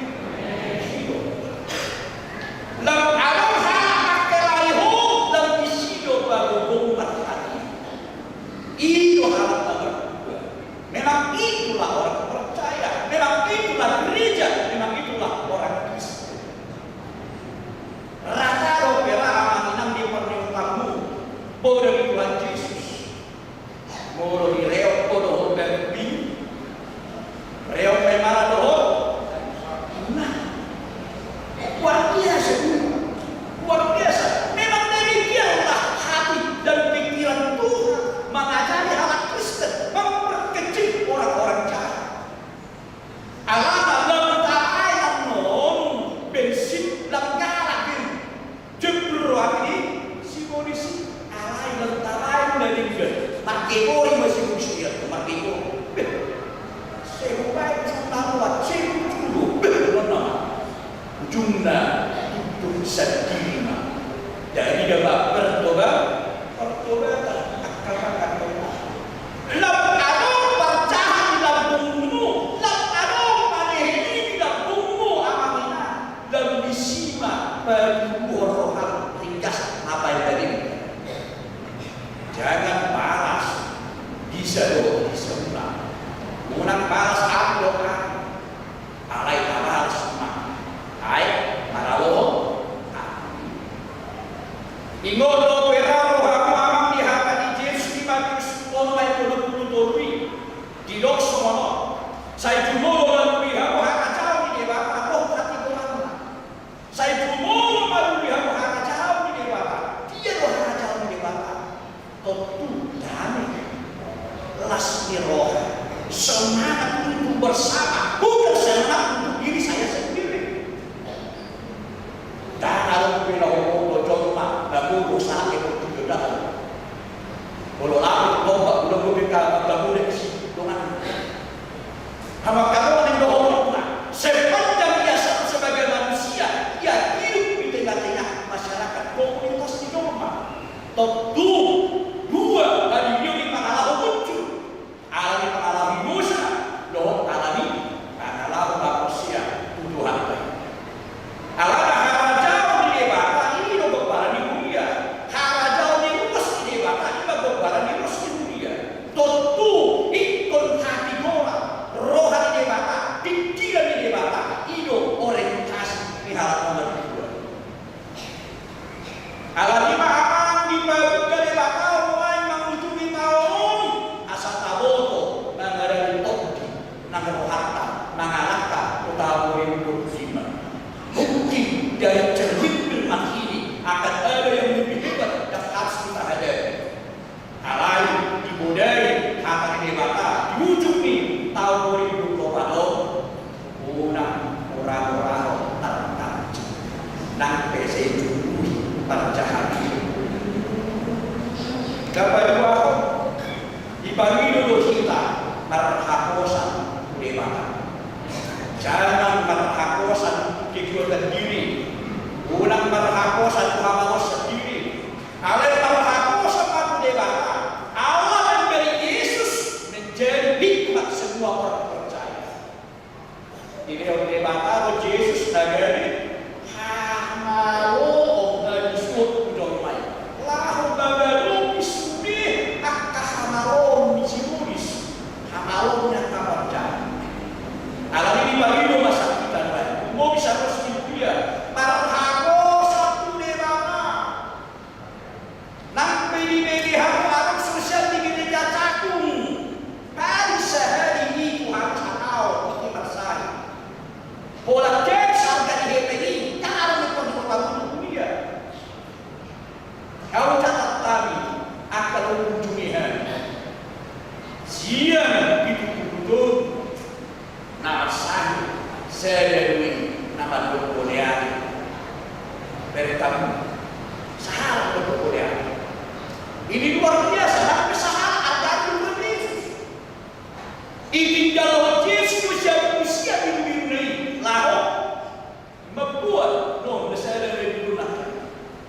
lam adong halak kelaiho lam isido bagubong matani itu halak nomor 2 memang itulah orang percaya memang itulah gereja memang itulah orang Kristen rata ropela amanginang di pernikahanmu bodoh Tuhan Yesus bodoh di reok bodoh dan bin reok memara doh nah luar biasa memang demikianlah hati dan pikiran Tuhan mengajari anak Kristen memperkecil orang-orang jahat alama lemtaran non bensin lemgarak jebro ini si polisi alai lemtaran dari dia makikori masih usia makikori sebuah selamat sebuah benar jumlah itu bisa diterima dari dapat pertobatan akan lam adong percahan di lambungmu lam adong panehini di lambungmu amamina lam disimak bagi rohan ringkas apa yang tadi jangan malas bisa doa bisa ulang unang malas aku doa alai malas semua hai Dapat dua dibagi dulu kita berhakosan dewata. Jangan berhakosan kekuatan diri. Ulang berhakosan Muhammad sendiri. Kalau berhakosan aku dewata, awalan dari Yesus menjadi hikmat semua orang percaya. Di dalam dewata Yesus nagari hamalo dan disebut domai. Lahu bagalu bisuri akka hamalo misimuris. Hamalo yang percaya. Alam ini bagi dua masa kita baik. Mau bisa terus dia parhako satu dewata. Nampai di BGH Arab sosial di gereja Cakung. Hari sehari itu harus tahu ini bersari. Pola cek harga di HPI kalau ikut dibangun dunia. Kau catat tadi akan mengunjungi siang itu betul. Nama saya nama Dokolean bertamu sahara Dokolean ini luar biasa tapi sahara ada juga Yesus ini dalam Yesus usia di dunia lalu membuat no saya dari dulu nak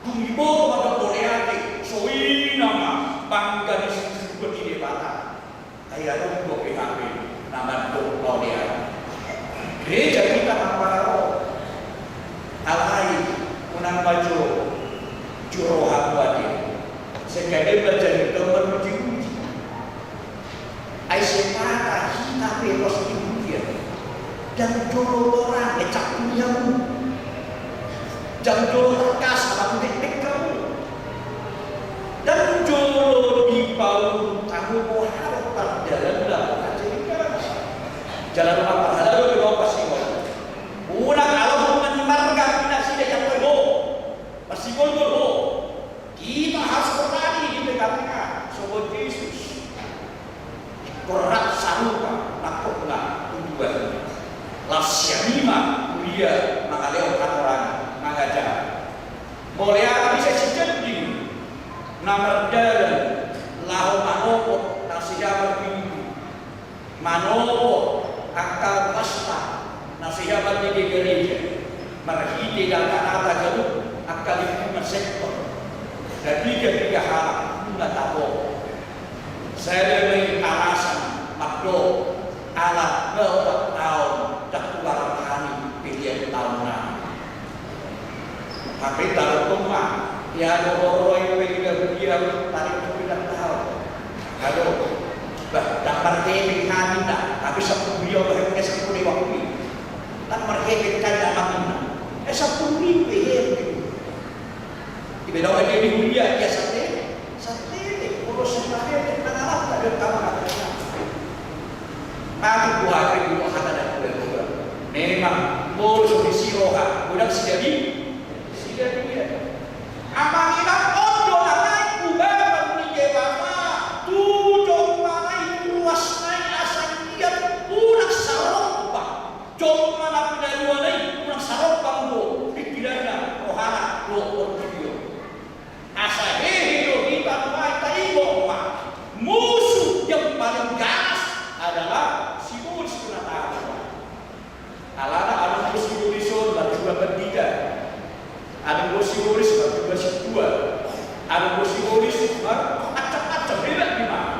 kumbo pada Dokolean soi nama bangga di seperti di Batak kayak dong PHP nama Dokolean. Gereja kita Mamparo alai unang maju juro habuati sekali belajar gambar uji-uji aisyata hina pelos ibudia dan jolo orang lecak punyamu dan jolo terkas sama dek kamu dan jolo di bau kamu mau harap jalan dalam jalan apa halal di bawah pasigol. Unang alam menyebarkan pinasi yang berbo. Pasigol berbo. Kita harus berani di PKPK. Sobat Yesus. Korak sarupa nakokna tujuan. Lasyamima kuliah makaleo orang mengajar. Boleh apa bisa sejati. Nomor jalan lahu manopot nasihat minggu. Manopot akal pasta nasihat di gereja marhiti dan kata galuh akal lingkungan sektor dan tiga hal nggak tahu saya lebih alasan makdo alat berapa tahun tak keluar hari pilihan tahunan tapi dalam rumah ya ada orang yang dia tarik pilihan tahun kalau dapat kami tidak, tapi sepuluh beliau berhenti 10 waktu. Tak mereka kan dalam ini. 10 minggu di bawah dia mulia dia sate, urus sate anak tak ada kamu kata. Tapi buah hari itu ada bulan. Memang urus di siroha, budak sudah dia. Apa kita ondo naik ubah bagi Jepang tujuh mana luas naik asal dia unak saropa jom mana pindah dua naik unak saropa do pikirannya rohana do orkidio asal hidup kita naik tadi bawa musuh yang paling ganas adalah simbol sunatan alana ada simbolis bagi dua bertiga ada simbolis bagi dua ada simbolis acak-acak beda di mana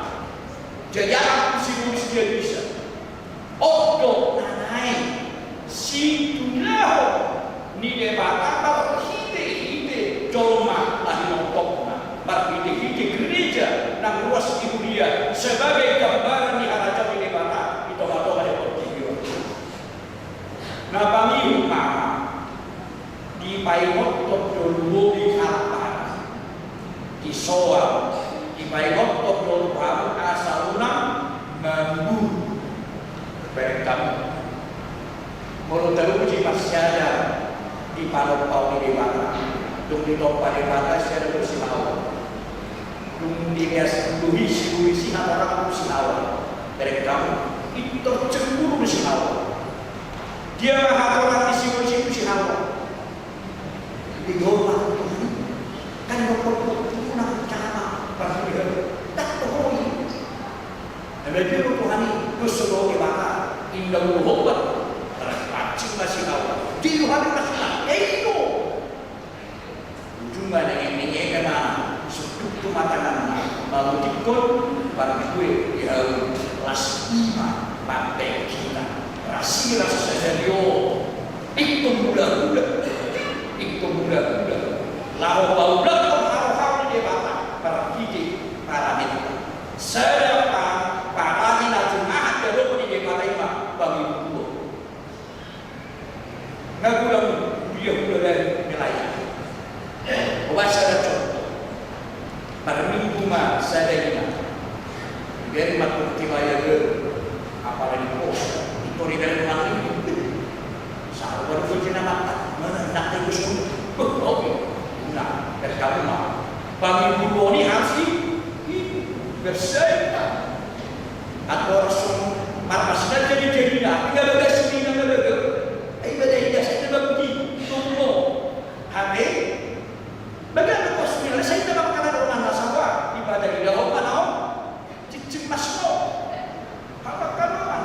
jajaran simbolis dia bisa. Odo nanai situlah ni debata berhide joma lahir nongkokna berhide gereja nang luas ibu dia sebagai gambaran di haraja di debata itu atau ada portfolio. Nabami rumah di paimot dulu di harapan di soal di paimot dulu asal mampu berkam mulut teruji masyarakat di palau di dewata dung di tempat dewata secara bersilau dung di duhi si orang bersilau berkam itu tercemburu bersilau dia maha di silau di doa kan dokter nak cara hari masna itu ujungnya dengan kena seduk tu makanan mengikut para gue ya lasima pantai kita rasi rasa sejario itu muda-muda lau bau belakang hal-hal di bawah para gigi para itu sedangkan para ini najumahan jalur di bawah lima bagi dua ngagulang dia mulai nelayan bahasa ada contoh pada minggu mah saya ingat dari makhluk timaya ke apalagi pos itu di dalam rumah ini sahabat berfungsi nama mana nak terus oke nah dari kamu mah bagi dulu ini harus bersihkan atau rasul marmasnya jadi dah tidak ada sini tidak ada ibadah tidak saya tidak begini tunggu habis bagaimana kau sembilan saya tidak makan orang nasabah ibadah tidak apa naon cicip masno apa kawan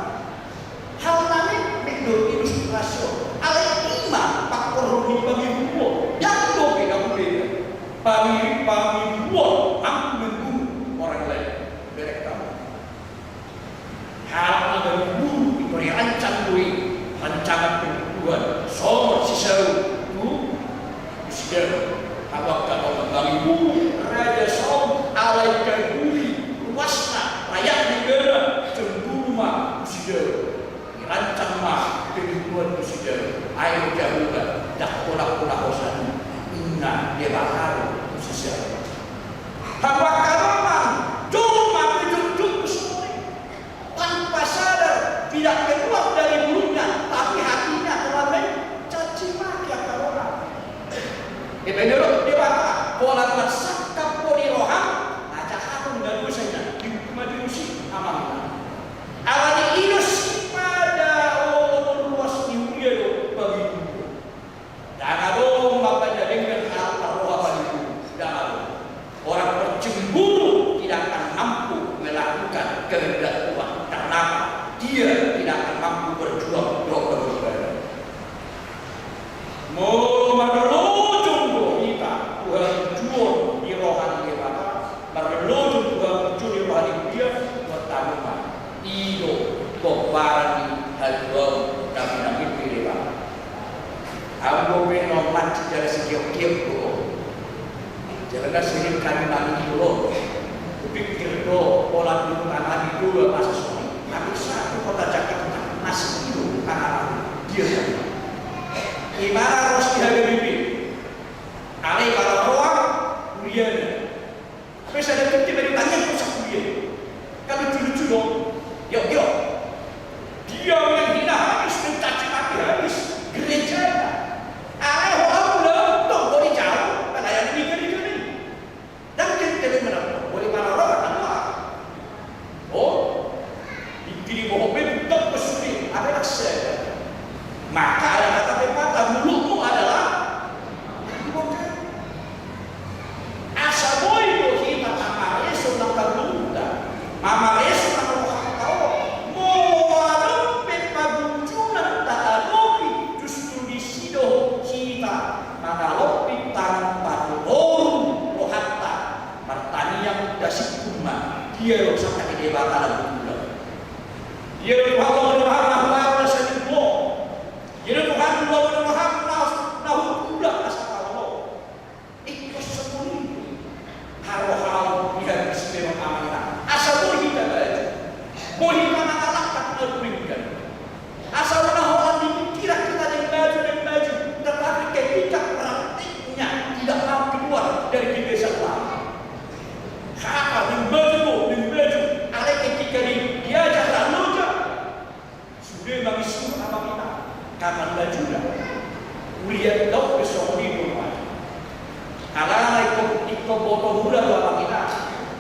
hal lain menurut ilustrasi alai imam pak koroni bagi dulu yang doa tidak boleh bagi dua aku menunggu orang lain berek tahu hal ada dulu itu dirancang rancangan pendudukan somor sisau itu sudah awak kalau bagi dulu raja som alai kaguri luasna rakyat negara cemburu mah sudah dirancang mah pendudukan sudah air jahukan dak pola-pola hosan inna dia bakal sosial bahwa karaman cuma menjunjung semua tanpa sadar tidak keluar dari mulutnya tapi hatinya telah mencaci maki akan orang menurut dewata pola sakap poli roham ajak hakun dan dosanya dihukum majusi amanah awalnya ilus pada orang luas dunia bagi jangan dong bapaknya dengan hal roh bagi jangan orang bercemburu tidak akan mampu melakukan kehendak Tuhan karena dia tidak akan mampu berjuang berkorban. Mau merelojong kita Tuhan jual di rohani kita, merelojong Tuhan jual di rohani dia pertama itu kobarani halwam nabi pilih. Aku penomat dari sekian dulu. Jangan sering kami lagi dulu. Pikir dulu pola dulu tanah dulu masa suami. Tapi satu kota Jakarta masih itu tanah dia. Ibarat Rosti Habibie. Ale para roa kuliahnya. Tapi saya pikir dari tanya pusat kuliah. Kalau lucu dong. Yo. Dia yang hina habis mencaci maki habis gereja. Ale orang udah dong boleh jauh. Kan ayah ini. Dan kita menang. Boleh para roa kan lah. Oh. Dikiri bohong bentuk pesuri. Apa maksudnya? Maka ada kata pepatah mulutmu adalah asa boy do kita amareso na kalunda amareso na kalunda mo ano pepabuncunan taalopi justru di sido kita manalopi tangan patuloru o hatta martaniang dasikuma dia lo sampai di debata lalu dia lo hawa hawa sa mo jadi Tuhan Allah nahu udah asal Allah itu semuanya hal-hal yang istimewa amanah asal boleh kita baca boleh mana alahkan al-Quran asal nahu dikira kita yang baju tetapi ketika praktiknya tidak mau keluar dari kebiasaan lama hal yang baju ada ketika diajak lalu sudah bagi suruh apa kita karena bajulah uliat dok besokni rumah kalau ikut botol mula bapak kita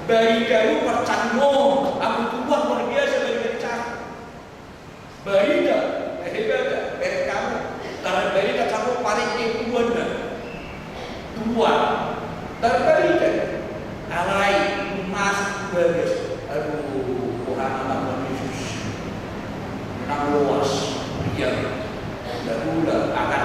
bari garu percanggung aku tuan luar biasa bari kencang bari dah hebat bari kamu karena bari dah kamu paling tuan terbari dah alai emas bagus aduh Tuhan anak Yesus menang luas dia dahulu akan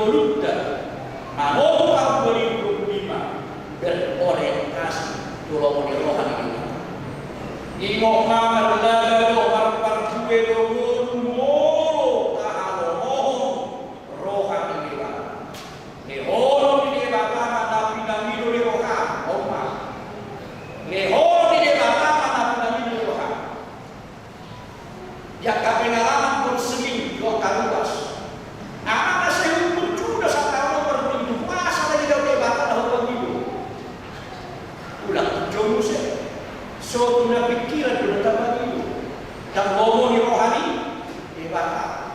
Volunta Manopang 2025 berorientasi tulungan rohani ini. Ingok nama laga par dua moro tahalo rohani ini. Lehoro di debata mana pinamido di rohani oma. Lehoro di debata mana pinamido di rohani. Ya kapinalaman pun seming dua kaluas. Anak saya muncul dah satu orang beribu masa lagi dah debata dah orang itu. Ulang jomu saya. So punya pikiran sudah tambah itu. Dan ngomong di rohani debata.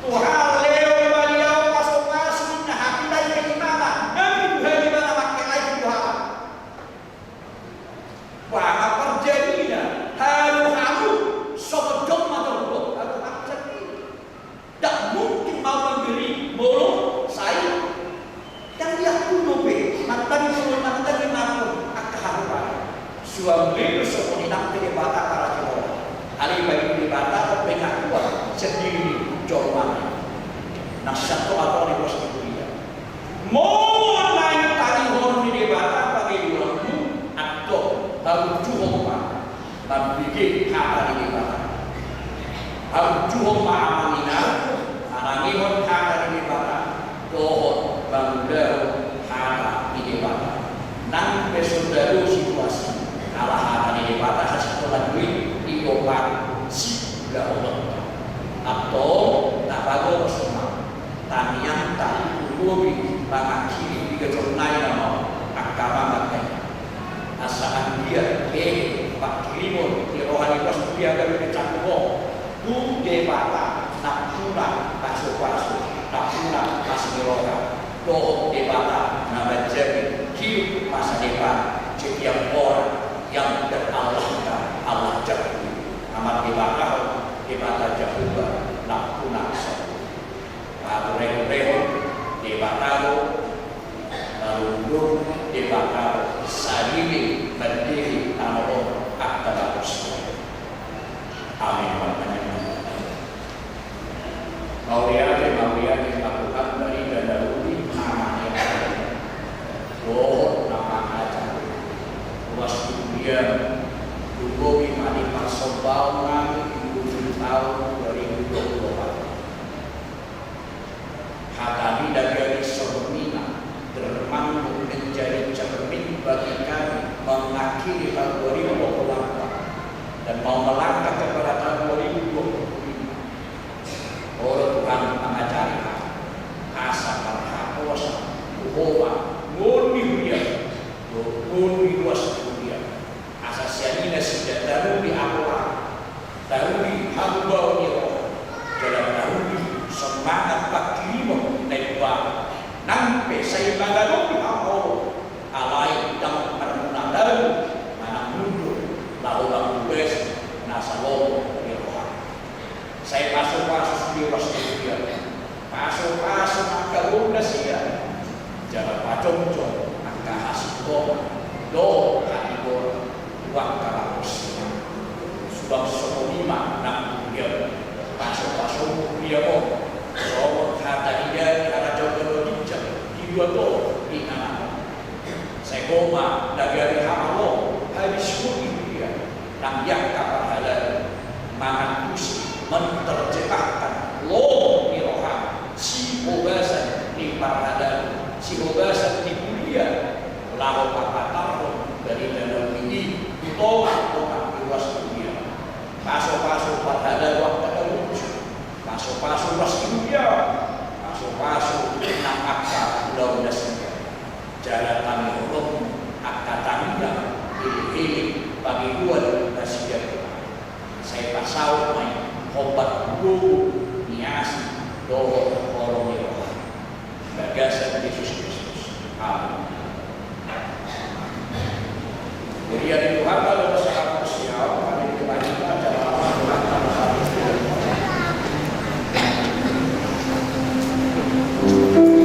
Tuhan leo beliau masuk nah hati lagi ke mana? Nanti Tuhan di mana pakai lagi Tuhan. Wah terjadinya halu-halu sebetulnya terburuk atau terjadi. Tak mungkin mau memberi bolu saya dan dia kuno be mantan di mana akaharuan suami itu semua nak debata para jemaat hari bagi debata pengakuan sendiri jawaban nak satu atau di pos dunia mau naik tadi horor di debata bagi dulu atau harus cukup membuat kata di debata harus cukup amanina anangihon kata di debata dohon bangdaro kata di debata nang pesundaru situasi kalah kata di debata sesuatu duit iopat si Allah atau tak bagus semua tanian tak ubi pangakiri digejolnai nama akama makai asaan dia pak kirimon di rohani pas dia dari kecangkumo tu debata nak pulang pasu-pasu tak pulang masih roha doh debata nama jadi hidup masa depan setiap orang yang beralahkan Allah jago amat debata jago nak pulang satu atau reho debata lalu debata sadili berdiri tanah akta amin. Mauriati lakukan dari Dandaudi namanya nama aja luas dunia Dugowi Mani Pasobal Nami 7 tahun 2024 Hatami dari Sormina termanggung menjadi cermin bagi kami mengakhiri tahun 2024 dan mau melangkah kepada tahun 2025. Orang Tuhan mengajari asa perhakosa Tuhoba nuni dia nuni luas dunia asa sianina sudah daruri akura daruri hamba niro dalam daruri semangat pakirimo nebba nampe saya magalong hamba alai dan permuna daru mana mundur lalu bes nasa lobo saya pasuk-pasuk di Australia, pasuk-pasuk angka lunas ya, jangan pacong-pacong angka hasil do kanibor uang kalapos subang 5 dia pasuk-pasuk dia mo so kata dia ada jodoh di dua to di mana saya koma dari hamalo habis dia nang yang kapal halal mangan kusi menerjemahkan lo miroha si obasan di parhadan si obasan di kuliah lalu pakataro dari dalam ini ditolak orang luas dunia paso-paso parhadan waktu terlucu paso-paso luas dunia paso-paso enam akta udah saja jalan kami hukum akta tangga pilih bagi dua dan saya pasau main obat guru niasi doa orang Eropa gagasan Yesus Kristus amin. Jadi yang Tuhan kalau masyarakat sosial kami kelanjutan dalam Amin.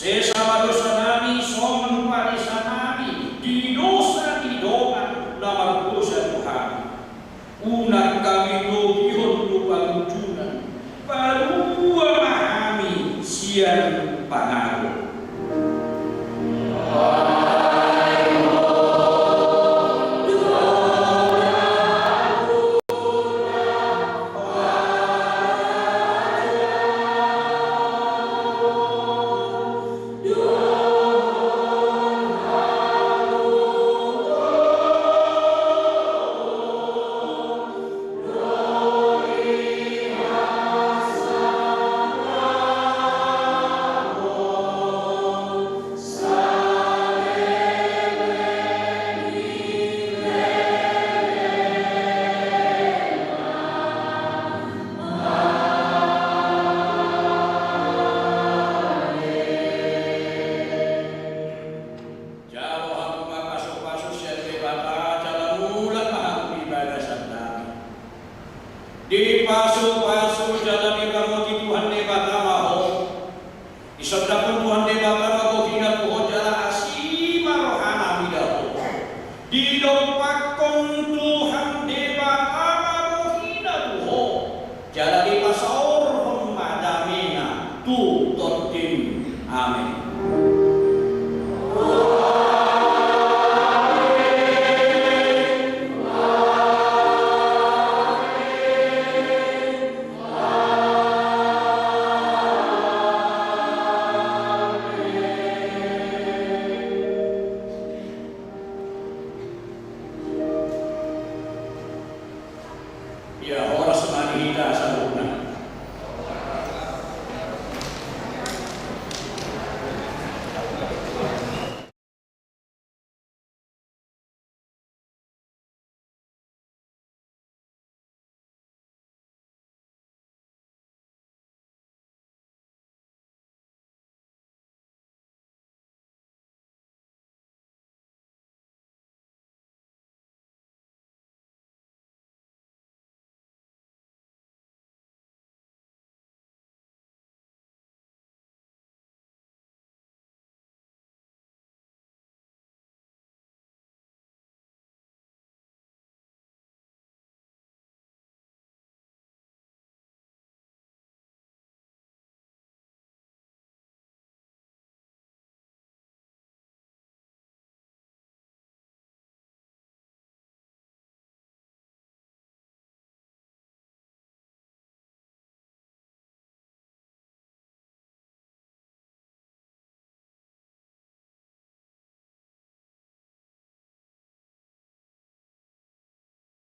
Sesama dosa